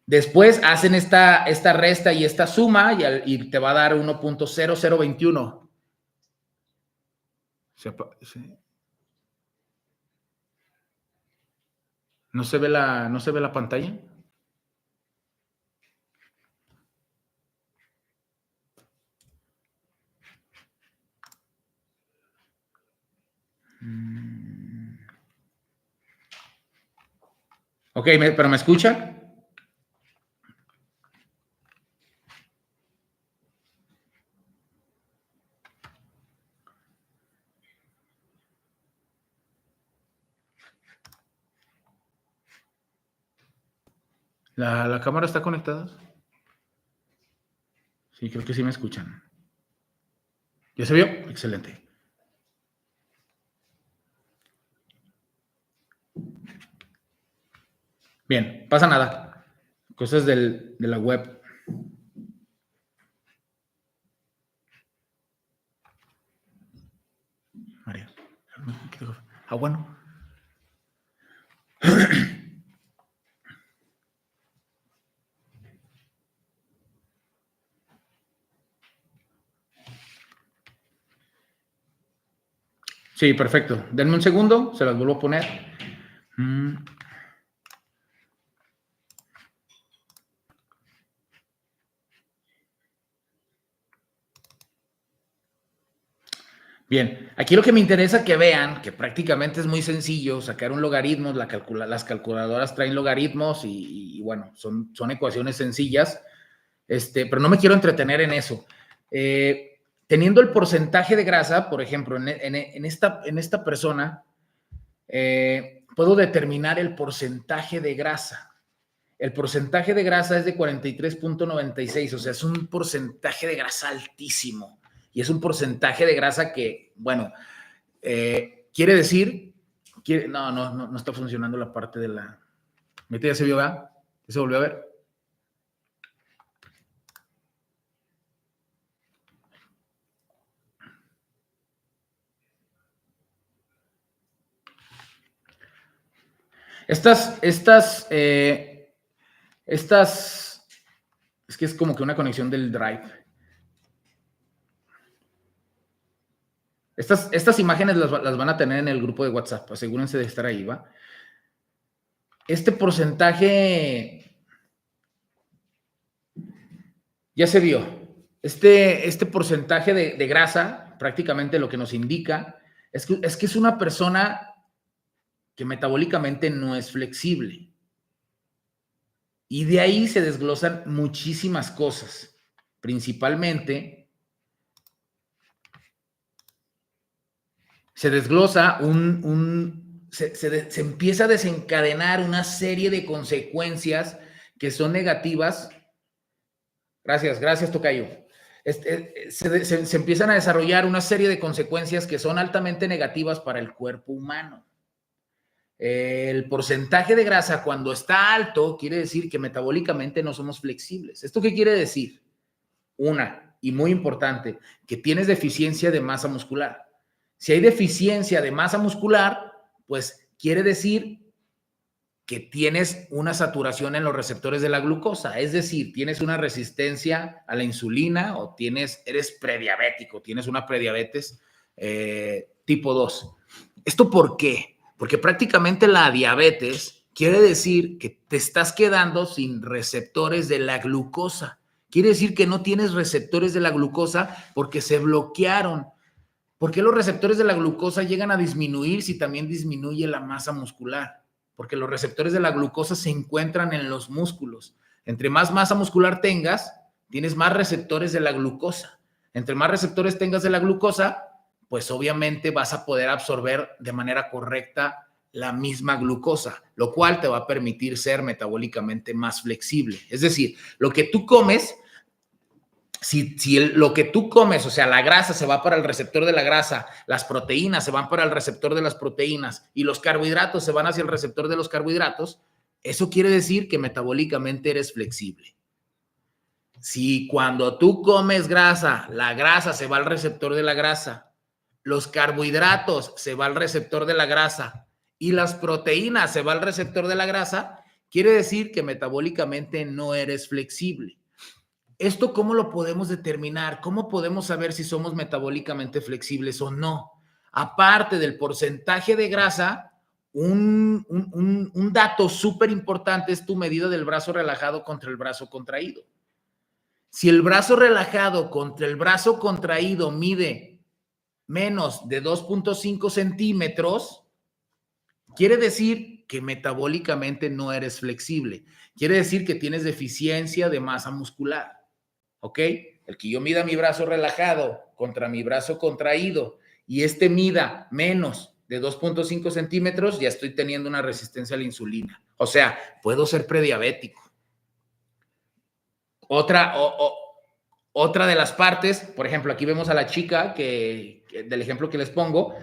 Después hacen esta resta y esta suma y te va a dar 1.0021. ¿No se ve la pantalla? Ok, ¿pero me escucha? ¿La cámara está conectada? Sí, creo que sí me escuchan. ¿Ya se vio? Excelente. Bien, pasa nada. Cosas de la web. María. Bueno. Sí, perfecto. Denme un segundo, se las vuelvo a poner. Bien, aquí lo que me interesa que vean, que prácticamente es muy sencillo sacar un logaritmo, las calculadoras traen logaritmos y bueno, son ecuaciones sencillas, pero no me quiero entretener en eso. Teniendo el porcentaje de grasa, por ejemplo, en esta persona, puedo determinar el porcentaje de grasa. El porcentaje de grasa es de 43.96, o sea, es un porcentaje de grasa altísimo. Y es un porcentaje de grasa que, bueno, quiere decir, no está funcionando la parte de la... ¿Ahorita ya se vio, verdad? ¿Ya se volvió a ver? Estas, es que es como que una conexión del drive. Estas imágenes las van a tener en el grupo de WhatsApp, asegúrense de estar ahí, ¿va? Este porcentaje ya se vio. Este porcentaje de grasa, prácticamente lo que nos indica es que es una persona que metabólicamente no es flexible. Y de ahí se desglosan muchísimas cosas, principalmente se desglosa se empieza a desencadenar una serie de consecuencias que son negativas. Gracias, tocayo. Se empiezan a desarrollar una serie de consecuencias que son altamente negativas para el cuerpo humano. El porcentaje de grasa cuando está alto quiere decir que metabólicamente no somos flexibles. ¿Esto qué quiere decir? Una, y muy importante, que tienes deficiencia de masa muscular. Si hay deficiencia de masa muscular, pues quiere decir que tienes una saturación en los receptores de la glucosa, es decir, tienes una resistencia a la insulina o eres prediabético, tienes una prediabetes tipo 2. ¿Esto por qué? Porque prácticamente la diabetes quiere decir que te estás quedando sin receptores de la glucosa. Quiere decir que no tienes receptores de la glucosa porque se bloquearon. ¿Por qué los receptores de la glucosa llegan a disminuir si también disminuye la masa muscular? Porque los receptores de la glucosa se encuentran en los músculos. Entre más masa muscular tengas, tienes más receptores de la glucosa. Entre más receptores tengas de la glucosa, pues obviamente vas a poder absorber de manera correcta la misma glucosa, lo cual te va a permitir ser metabólicamente más flexible. Es decir, lo que tú comes, lo que tú comes, o sea, la grasa se va para el receptor de la grasa, las proteínas se van para el receptor de las proteínas y los carbohidratos se van hacia el receptor de los carbohidratos, eso quiere decir que metabólicamente eres flexible. Si cuando tú comes grasa, la grasa se va al receptor de la grasa, los carbohidratos se va al receptor de la grasa y las proteínas se va al receptor de la grasa, quiere decir que metabólicamente no eres flexible. ¿Esto cómo lo podemos determinar? ¿Cómo podemos saber si somos metabólicamente flexibles o no? Aparte del porcentaje de grasa, un dato súper importante es tu medida del brazo relajado contra el brazo contraído. Si el brazo relajado contra el brazo contraído mide menos de 2.5 centímetros, quiere decir que metabólicamente no eres flexible. Quiere decir que tienes deficiencia de masa muscular. ¿Ok? El que yo mida mi brazo relajado contra mi brazo contraído y mida menos de 2.5 centímetros, ya estoy teniendo una resistencia a la insulina. O sea, puedo ser prediabético. Otra de las partes, por ejemplo, aquí vemos a la chica del ejemplo que les pongo,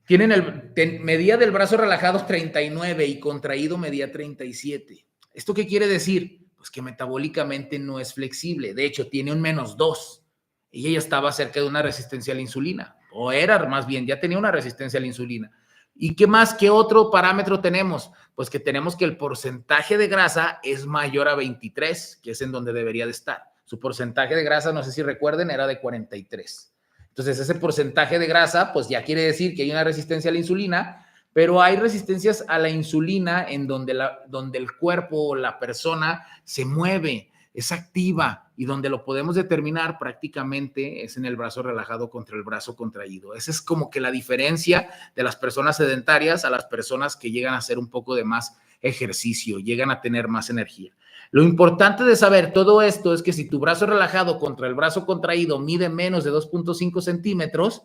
medía del brazo relajado 39 y contraído medía 37. ¿Esto qué quiere decir? Pues que metabólicamente no es flexible. De hecho, tiene un -2. Ella ya estaba cerca de una resistencia a la insulina. O era más bien, ya tenía una resistencia a la insulina. ¿Y qué más? ¿Qué otro parámetro tenemos? Pues que tenemos que el porcentaje de grasa es mayor a 23, que es en donde debería de estar. Su porcentaje de grasa, no sé si recuerden, era de 43. Entonces, ese porcentaje de grasa, pues ya quiere decir que hay una resistencia a la insulina, pero hay resistencias a la insulina en donde el cuerpo o la persona se mueve. es activa y donde lo podemos determinar prácticamente es en el brazo relajado contra el brazo contraído. Esa es como que la diferencia de las personas sedentarias a las personas que llegan a hacer un poco de más ejercicio, llegan a tener más energía. Lo importante de saber todo esto es que si tu brazo relajado contra el brazo contraído mide menos de 2.5 centímetros,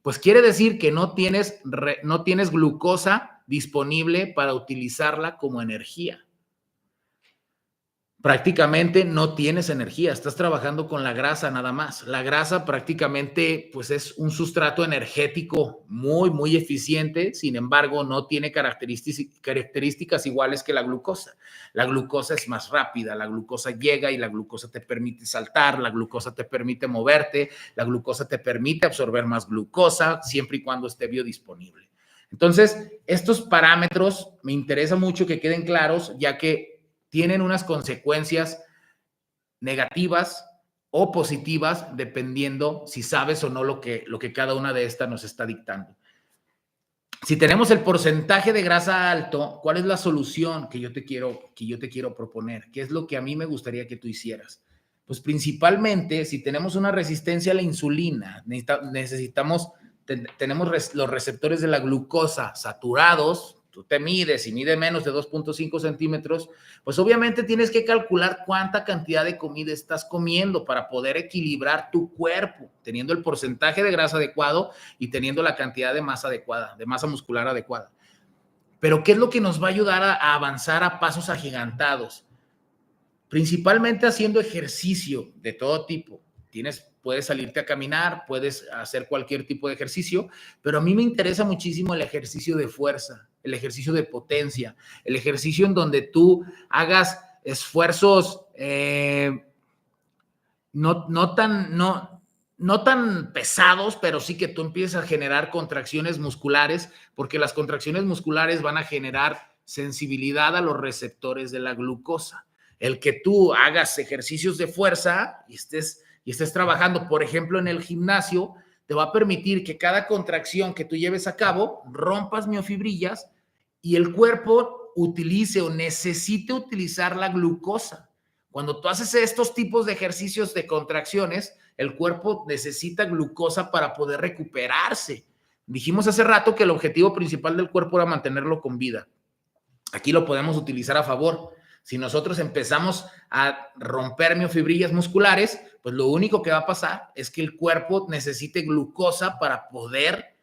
pues quiere decir que no tienes glucosa disponible para utilizarla como energía. Prácticamente no tienes energía, estás trabajando con la grasa nada más. La grasa prácticamente pues es un sustrato energético muy, muy eficiente, sin embargo no tiene características iguales que la glucosa. La glucosa es más rápida, la glucosa llega y la glucosa te permite saltar, la glucosa te permite moverte, la glucosa te permite absorber más glucosa siempre y cuando esté biodisponible. Entonces, estos parámetros me interesa mucho que queden claros, ya que tienen unas consecuencias negativas o positivas dependiendo si sabes o no lo que cada una de estas nos está dictando. Si tenemos el porcentaje de grasa alto, ¿cuál es la solución que yo te quiero proponer? ¿Qué es lo que a mí me gustaría que tú hicieras? Pues principalmente, si tenemos una resistencia a la insulina, tenemos los receptores de la glucosa saturados, tú te mides y mide menos de 2.5 centímetros, pues obviamente tienes que calcular cuánta cantidad de comida estás comiendo para poder equilibrar tu cuerpo, teniendo el porcentaje de grasa adecuado y teniendo la cantidad de masa adecuada, de masa muscular adecuada. Pero ¿qué es lo que nos va a ayudar a avanzar a pasos agigantados? Principalmente haciendo ejercicio de todo tipo. Puedes salirte a caminar, puedes hacer cualquier tipo de ejercicio, pero a mí me interesa muchísimo el ejercicio de fuerza, el ejercicio de potencia, el ejercicio en donde tú hagas esfuerzos no tan pesados, pero sí que tú empieces a generar contracciones musculares, porque las contracciones musculares van a generar sensibilidad a los receptores de la glucosa. El que tú hagas ejercicios de fuerza y estés trabajando, por ejemplo, en el gimnasio, te va a permitir que cada contracción que tú lleves a cabo rompas miofibrillas y el cuerpo utilice o necesite utilizar la glucosa. Cuando tú haces estos tipos de ejercicios de contracciones, el cuerpo necesita glucosa para poder recuperarse. Dijimos hace rato que el objetivo principal del cuerpo era mantenerlo con vida. Aquí lo podemos utilizar a favor. Si nosotros empezamos a romper miofibrillas musculares, pues lo único que va a pasar es que el cuerpo necesite glucosa para poder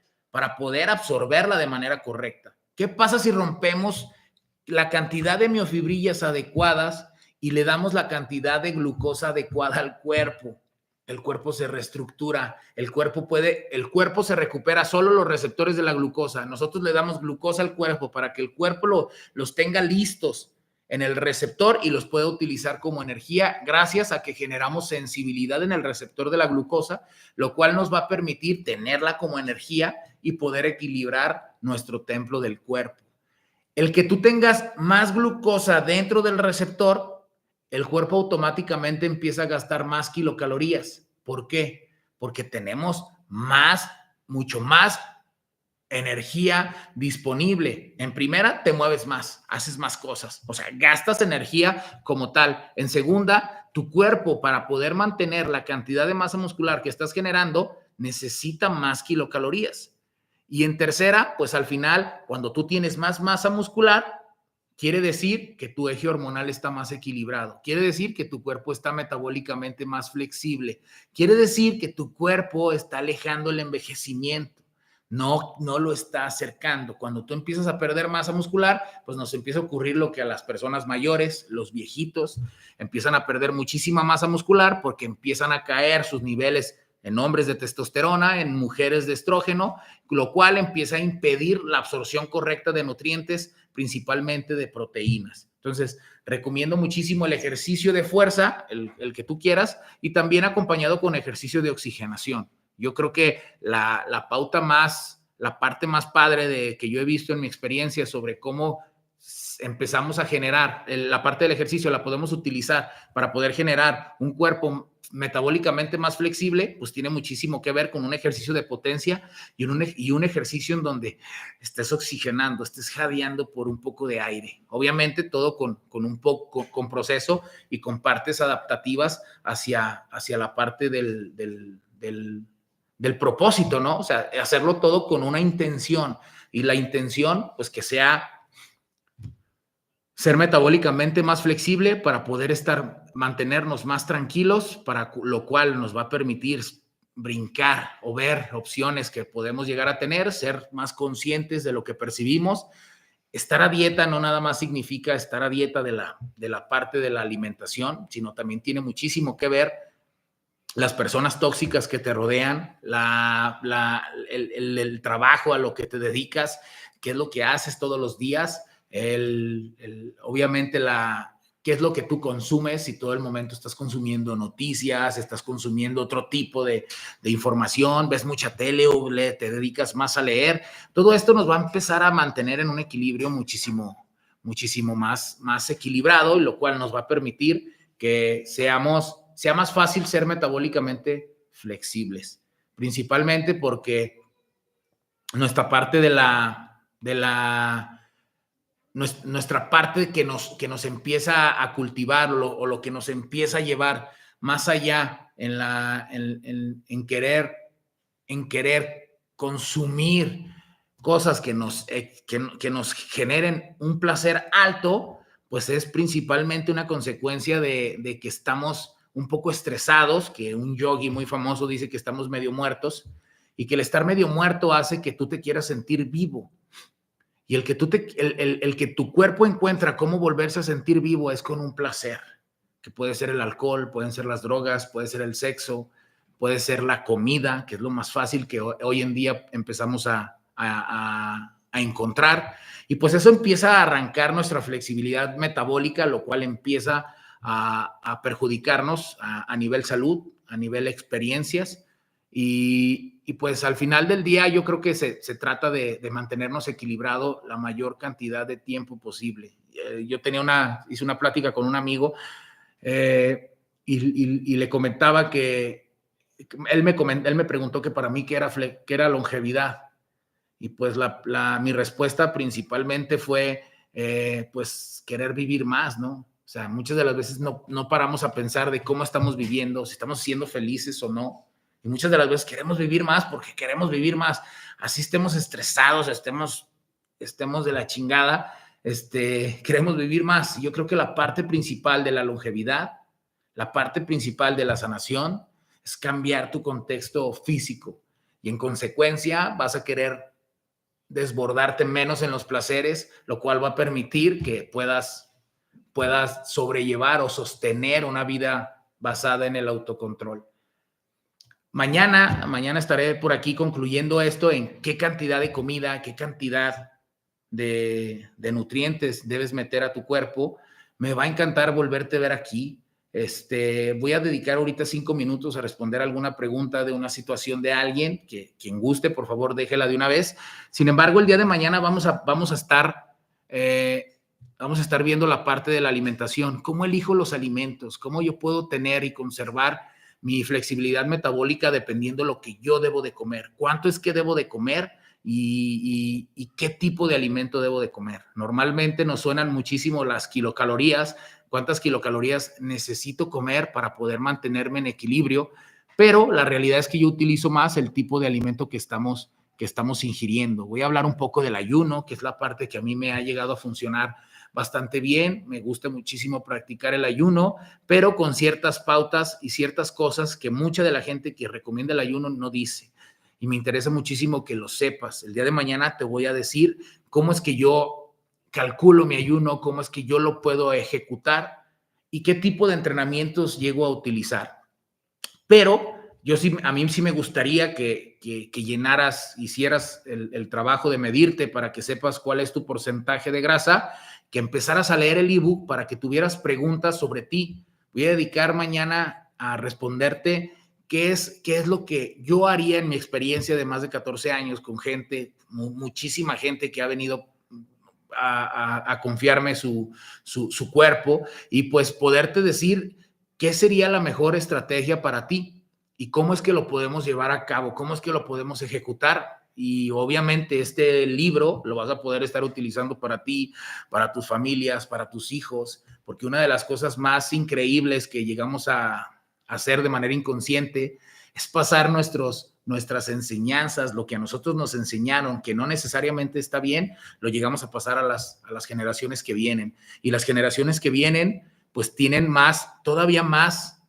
absorberla de manera correcta. ¿Qué pasa si rompemos la cantidad de miofibrillas adecuadas y le damos la cantidad de glucosa adecuada al cuerpo? El cuerpo se reestructura, el cuerpo se recupera solo los receptores de la glucosa. Nosotros le damos glucosa al cuerpo para que el cuerpo los tenga listos en el receptor y los pueda utilizar como energía gracias a que generamos sensibilidad en el receptor de la glucosa, lo cual nos va a permitir tenerla como energía y poder equilibrar nuestro templo del cuerpo. El que tú tengas más glucosa dentro del receptor, el cuerpo automáticamente empieza a gastar más kilocalorías. ¿Por qué? Porque tenemos mucho más energía disponible. En primera, te mueves más, haces más cosas, o sea, gastas energía como tal. En segunda, tu cuerpo, para poder mantener la cantidad de masa muscular que estás generando, necesita más kilocalorías. Y en tercera, pues al final, cuando tú tienes más masa muscular, quiere decir que tu eje hormonal está más equilibrado. Quiere decir que tu cuerpo está metabólicamente más flexible. Quiere decir que tu cuerpo está alejando el envejecimiento. No lo está acercando. Cuando tú empiezas a perder masa muscular, pues nos empieza a ocurrir lo que a las personas mayores, los viejitos, empiezan a perder muchísima masa muscular porque empiezan a caer sus niveles en hombres de testosterona, en mujeres de estrógeno, lo cual empieza a impedir la absorción correcta de nutrientes, principalmente de proteínas. Entonces, recomiendo muchísimo el ejercicio de fuerza, el que tú quieras, y también acompañado con ejercicio de oxigenación. Yo creo que la parte más padre que yo he visto en mi experiencia sobre cómo empezamos a generar, la parte del ejercicio la podemos utilizar para poder generar un cuerpo metabólicamente más flexible, pues tiene muchísimo que ver con un ejercicio de potencia y un ejercicio en donde estés oxigenando, estés jadeando por un poco de aire. Obviamente todo un poco, con proceso y con partes adaptativas hacia la parte del propósito, ¿no? O sea, hacerlo todo con una intención, y la intención, pues que sea ser metabólicamente más flexible para poder mantenernos más tranquilos, para lo cual nos va a permitir brincar o ver opciones que podemos llegar a tener, ser más conscientes de lo que percibimos. Estar a dieta no nada más significa estar a dieta de la parte de la alimentación, sino también tiene muchísimo que ver las personas tóxicas que te rodean, el trabajo a lo que te dedicas, qué es lo que haces todos los días, obviamente qué es lo que tú consumes, si todo el momento estás consumiendo noticias, estás consumiendo otro tipo de información, ves mucha tele o te dedicas más a leer. Todo esto nos va a empezar a mantener en un equilibrio muchísimo más equilibrado, y lo cual nos va a permitir que sea más fácil ser metabólicamente flexibles, principalmente porque nuestra parte nuestra parte que nos empieza a cultivar, o lo que nos empieza a llevar más allá en querer consumir cosas que nos generen un placer alto, pues es principalmente una consecuencia de que estamos un poco estresados, que un yogi muy famoso dice que estamos medio muertos, y que el estar medio muerto hace que tú te quieras sentir vivo. Y el que tu cuerpo encuentra cómo volverse a sentir vivo es con un placer, que puede ser el alcohol, pueden ser las drogas, puede ser el sexo, puede ser la comida, que es lo más fácil que hoy en día empezamos a encontrar. Y pues eso empieza a arrancar nuestra flexibilidad metabólica, lo cual empieza a perjudicarnos a nivel salud, a nivel experiencias. Y pues al final del día yo creo que se trata de mantenernos equilibrado la mayor cantidad de tiempo posible. Yo hice una plática con un amigo y le comentaba que él me preguntó que para mí qué era longevidad. Y pues mi respuesta principalmente fue pues querer vivir más, ¿no? O sea, muchas de las veces no paramos a pensar de cómo estamos viviendo, si estamos siendo felices o no. Y muchas de las veces queremos vivir más porque queremos vivir más. Así estemos estresados, estemos de la chingada, queremos vivir más. Y yo creo que la parte principal de la longevidad, la parte principal de la sanación, es cambiar tu contexto físico. Y en consecuencia vas a querer desbordarte menos en los placeres, lo cual va a permitir que puedas sobrellevar o sostener una vida basada en el autocontrol. Mañana estaré por aquí concluyendo esto en qué cantidad de comida, qué cantidad de nutrientes debes meter a tu cuerpo. Me va a encantar volverte a ver aquí. Voy a dedicar ahorita 5 minutos a responder alguna pregunta de una situación de alguien, que quien guste, por favor, déjela de una vez. Sin embargo, el día de mañana vamos a estar viendo la parte de la alimentación, cómo elijo los alimentos, cómo yo puedo tener y conservar mi flexibilidad metabólica dependiendo de lo que yo debo de comer, cuánto es que debo de comer y qué tipo de alimento debo de comer. Normalmente nos suenan muchísimo las kilocalorías, cuántas kilocalorías necesito comer para poder mantenerme en equilibrio, pero la realidad es que yo utilizo más el tipo de alimento que estamos ingiriendo. Voy a hablar un poco del ayuno, que es la parte que a mí me ha llegado a funcionar bastante bien. Me gusta muchísimo practicar el ayuno, pero con ciertas pautas y ciertas cosas que mucha de la gente que recomienda el ayuno no dice. Y me interesa muchísimo que lo sepas. El día de mañana te voy a decir cómo es que yo calculo mi ayuno, cómo es que yo lo puedo ejecutar y qué tipo de entrenamientos llego a utilizar. Pero a mí sí me gustaría que hicieras el trabajo de medirte para que sepas cuál es tu porcentaje de grasa, que empezaras a leer el ebook para que tuvieras preguntas sobre ti. Voy a dedicar mañana a responderte qué es lo que yo haría en mi experiencia de más de 14 años con muchísima gente que ha venido a confiarme su cuerpo, y pues poderte decir ¿qué sería la mejor estrategia para ti? ¿Y cómo es que lo podemos llevar a cabo? ¿Cómo es que lo podemos ejecutar? Y obviamente este libro lo vas a poder estar utilizando para ti, para tus familias, para tus hijos, porque una de las cosas más increíbles que llegamos a hacer de manera inconsciente es pasar nuestras enseñanzas, lo que a nosotros nos enseñaron, que no necesariamente está bien, lo llegamos a pasar a las generaciones que vienen. Y las generaciones que vienen, pues tienen todavía más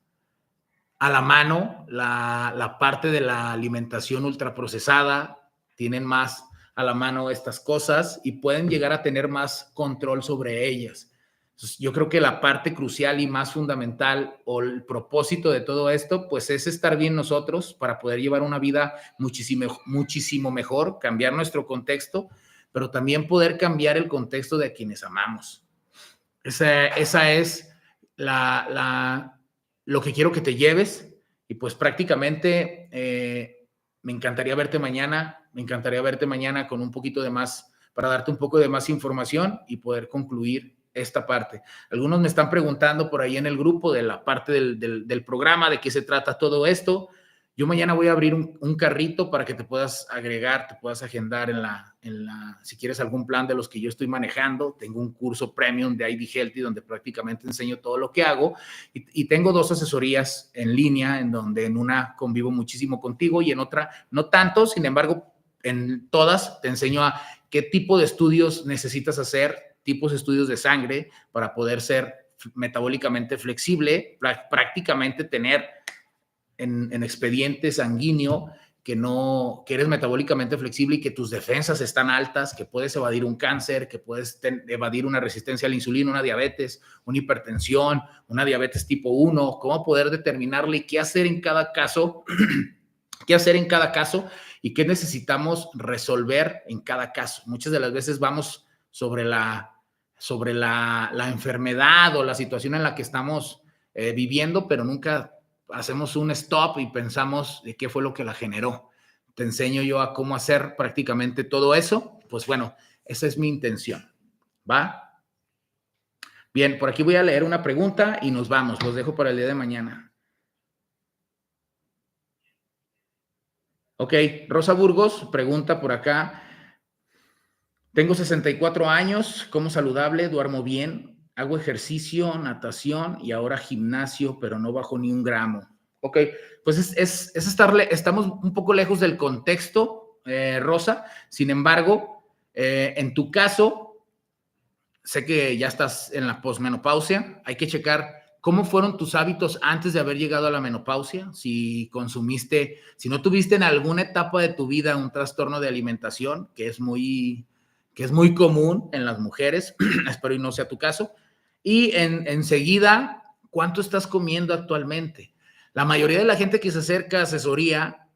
a la mano la parte de la alimentación ultraprocesada, tienen más a la mano estas cosas y pueden llegar a tener más control sobre ellas. Entonces, yo creo que la parte crucial y más fundamental o el propósito de todo esto, pues es estar bien nosotros para poder llevar una vida muchísimo mejor, cambiar nuestro contexto, pero también poder cambiar el contexto de quienes amamos. Esa es lo que quiero que te lleves y pues prácticamente me encantaría verte mañana con un poquito de más, para darte un poco de más información y poder concluir esta parte. Algunos me están preguntando por ahí en el grupo de la parte del programa, de qué se trata todo esto. Yo mañana voy a abrir un carrito para que te puedas agregar, te puedas agendar si quieres algún plan de los que yo estoy manejando. Tengo un curso premium de ID Healthy donde prácticamente enseño todo lo que hago y tengo 2 asesorías en línea en donde en una convivo muchísimo contigo y en otra no tanto. Sin embargo, en todas te enseño a qué tipo de estudios necesitas hacer, tipos de estudios de sangre para poder ser metabólicamente flexible, prácticamente tener en expediente sanguíneo que eres metabólicamente flexible y que tus defensas están altas, que puedes evadir un cáncer, que puedes evadir una resistencia a la insulina, una diabetes, una hipertensión, una diabetes tipo 1, cómo poder determinarle qué hacer en cada caso, qué hacer en cada caso y qué necesitamos resolver en cada caso. Muchas de las veces vamos sobre la enfermedad o la situación en la que estamos viviendo, pero nunca hacemos un stop y pensamos de qué fue lo que la generó. Te enseño yo a cómo hacer prácticamente todo eso. Pues bueno, esa es mi intención. ¿Va? Bien, por aquí voy a leer una pregunta y nos vamos. Los dejo para el día de mañana. Ok, Rosa Burgos pregunta por acá. Tengo 64 años, como saludable, duermo bien, hago ejercicio, natación y ahora gimnasio, pero no bajo ni un gramo. Ok, pues estamos un poco lejos del contexto, Rosa. Sin embargo, en tu caso, sé que ya estás en la posmenopausia. Hay que checar cómo fueron tus hábitos antes de haber llegado a la menopausia. Si no tuviste en alguna etapa de tu vida un trastorno de alimentación, que es muy común en las mujeres, espero y no sea tu caso. Y enseguida, ¿cuánto estás comiendo actualmente? La mayoría de la gente que se acerca a asesoría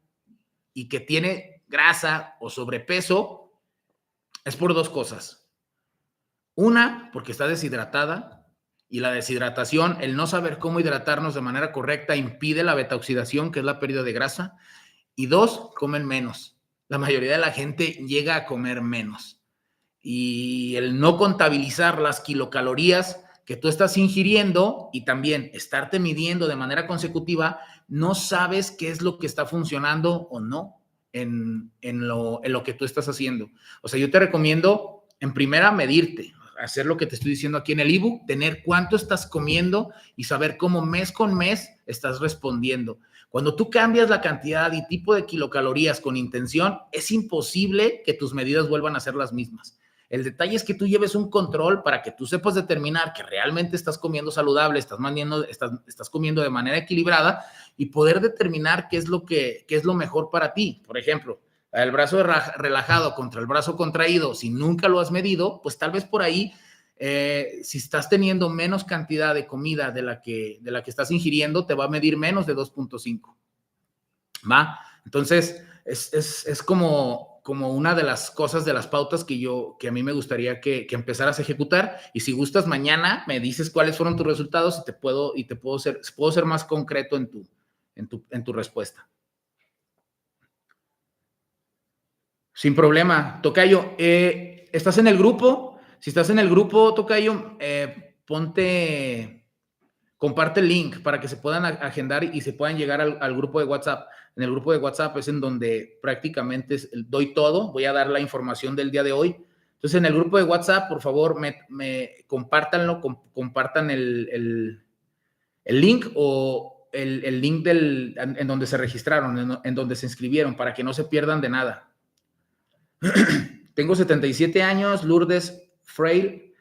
y que tiene grasa o sobrepeso es por 2 cosas. Una, porque está deshidratada y la deshidratación, el no saber cómo hidratarnos de manera correcta impide la beta-oxidación, que es la pérdida de grasa. Y 2, comen menos. La mayoría de la gente llega a comer menos. Y el no contabilizar las kilocalorías que tú estás ingiriendo y también estarte midiendo de manera consecutiva, no sabes qué es lo que está funcionando o no en lo que tú estás haciendo. O sea, yo te recomiendo en primera medirte, hacer lo que te estoy diciendo aquí en el ebook, tener cuánto estás comiendo y saber cómo mes con mes estás respondiendo. Cuando tú cambias la cantidad y tipo de kilocalorías con intención, es imposible que tus medidas vuelvan a ser las mismas. El detalle es que tú lleves un control para que tú sepas determinar que realmente estás comiendo saludable, estás comiendo de manera equilibrada y poder determinar qué es lo mejor para ti. Por ejemplo, el brazo relajado contra el brazo contraído, si nunca lo has medido, pues tal vez por ahí, si estás teniendo menos cantidad de comida de la que estás ingiriendo, te va a medir menos de 2.5. ¿Va? Entonces, es como una de las cosas, de las pautas que a mí me gustaría que empezaras a ejecutar. Y si gustas, mañana me dices cuáles fueron tus resultados y puedo ser más concreto en tu respuesta. Sin problema. Tocayo, ¿estás en el grupo? Si estás en el grupo, Tocayo, ponte comparte el link para que se puedan agendar y se puedan llegar al grupo de WhatsApp. En el grupo de WhatsApp es en donde prácticamente doy todo. Voy a dar la información del día de hoy. Entonces, en el grupo de WhatsApp, por favor, compártanlo, compartan el link o el link en donde se registraron, en donde se inscribieron, para que no se pierdan de nada. Tengo 77 años, Lourdes Freire.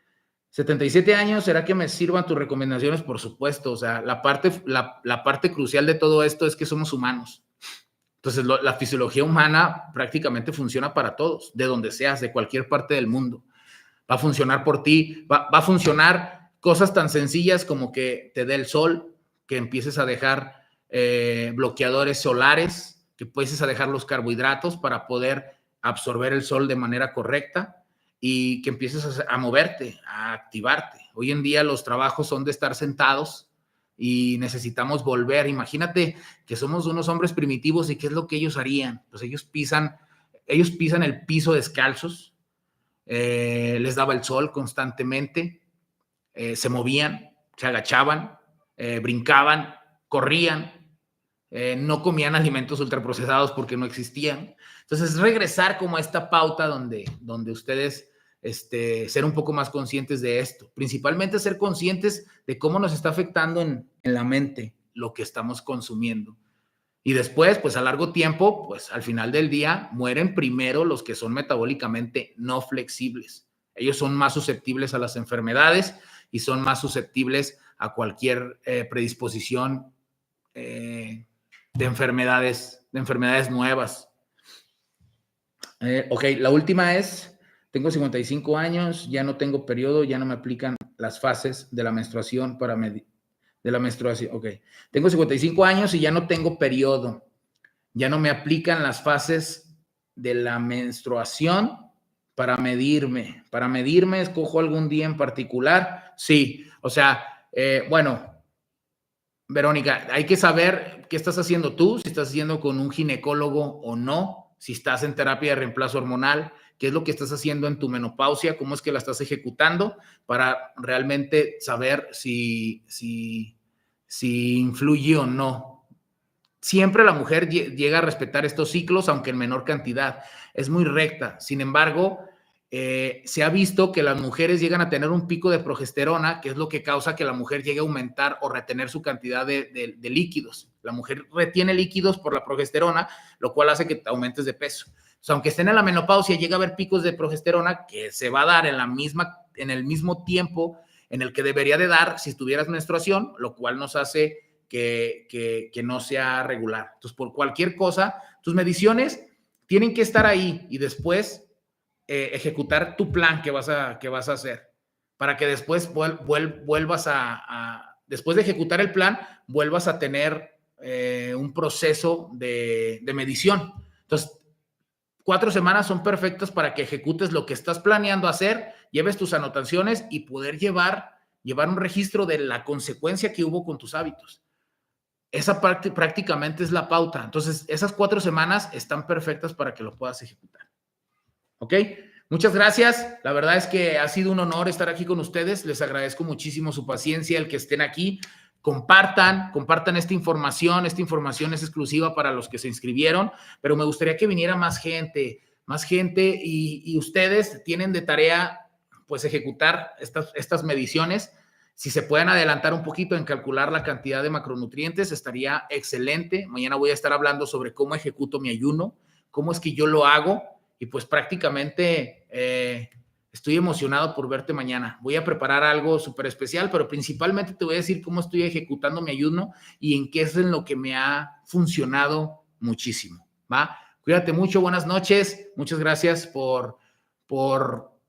77 años, ¿será que me sirvan tus recomendaciones? Por supuesto, o sea, la parte crucial de todo esto es que somos humanos. Entonces, la fisiología humana prácticamente funciona para todos, de donde seas, de cualquier parte del mundo. Va a funcionar por ti, va a funcionar cosas tan sencillas como que te dé el sol, que empieces a dejar bloqueadores solares, que empieces a dejar los carbohidratos para poder absorber el sol de manera correcta y que empieces a moverte, a activarte. Hoy en día los trabajos son de estar sentados y necesitamos volver. Imagínate que somos unos hombres primitivos y ¿qué es lo que ellos harían? Pues ellos pisan el piso descalzos, les daba el sol constantemente, se movían, se agachaban, brincaban, corrían, no comían alimentos ultraprocesados porque no existían. Entonces, regresar como a esta pauta donde ustedes ser un poco más conscientes de esto, principalmente ser conscientes de cómo nos está afectando en la mente lo que estamos consumiendo. Y después, pues a largo tiempo, pues al final del día, mueren primero los que son metabólicamente no flexibles. Ellos son más susceptibles a las enfermedades y son más susceptibles a cualquier predisposición de enfermedades nuevas. Ok, la última es... Tengo 55 años, ya no tengo periodo, ya no me aplican las fases de la menstruación para medir. De la menstruación, ok. Tengo 55 años y ya no tengo periodo. Ya no me aplican las fases de la menstruación para medirme. Para medirme, ¿escojo algún día en particular? Sí, o sea, bueno, Verónica, hay que saber qué estás haciendo tú, si estás haciendo con un ginecólogo o no, si estás en terapia de reemplazo hormonal, qué es lo que estás haciendo en tu menopausia, cómo es que la estás ejecutando para realmente saber si influye o no. Siempre la mujer llega a respetar estos ciclos, aunque en menor cantidad. Es muy recta. Sin embargo, se ha visto que las mujeres llegan a tener un pico de progesterona, que es lo que causa que la mujer llegue a aumentar o retener su cantidad de líquidos. La mujer retiene líquidos por la progesterona, lo cual hace que te aumentes de peso. O sea, aunque estén en la menopausia, llega a haber picos de progesterona que se va a dar en el mismo tiempo en el que debería de dar si tuvieras menstruación, lo cual nos hace que no sea regular. Entonces, por cualquier cosa, tus mediciones tienen que estar ahí y después ejecutar tu plan que vas a hacer para que después vuelvas después de ejecutar el plan, vuelvas a tener un proceso de medición. Entonces, 4 semanas son perfectas para que ejecutes lo que estás planeando hacer, lleves tus anotaciones y poder llevar un registro de la consecuencia que hubo con tus hábitos. Esa parte prácticamente es la pauta. Entonces, esas 4 semanas están perfectas para que lo puedas ejecutar. ¿Ok? Muchas gracias. La verdad es que ha sido un honor estar aquí con ustedes. Les agradezco muchísimo su paciencia, el que estén aquí. Compartan esta información. Esta información es exclusiva para los que se inscribieron, pero me gustaría que viniera más gente y ustedes tienen de tarea pues ejecutar estas mediciones. Si se pueden adelantar un poquito en calcular la cantidad de macronutrientes, estaría excelente. Mañana voy a estar hablando sobre cómo ejecuto mi ayuno, cómo es que yo lo hago y pues prácticamente estoy emocionado por verte mañana. Voy a preparar algo súper especial, pero principalmente te voy a decir cómo estoy ejecutando mi ayuno y en qué es en lo que me ha funcionado muchísimo, ¿va? Cuídate mucho, buenas noches. Muchas gracias por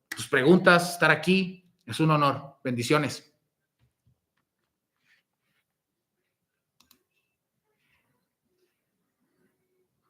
tus preguntas, estar aquí. Es un honor. Bendiciones.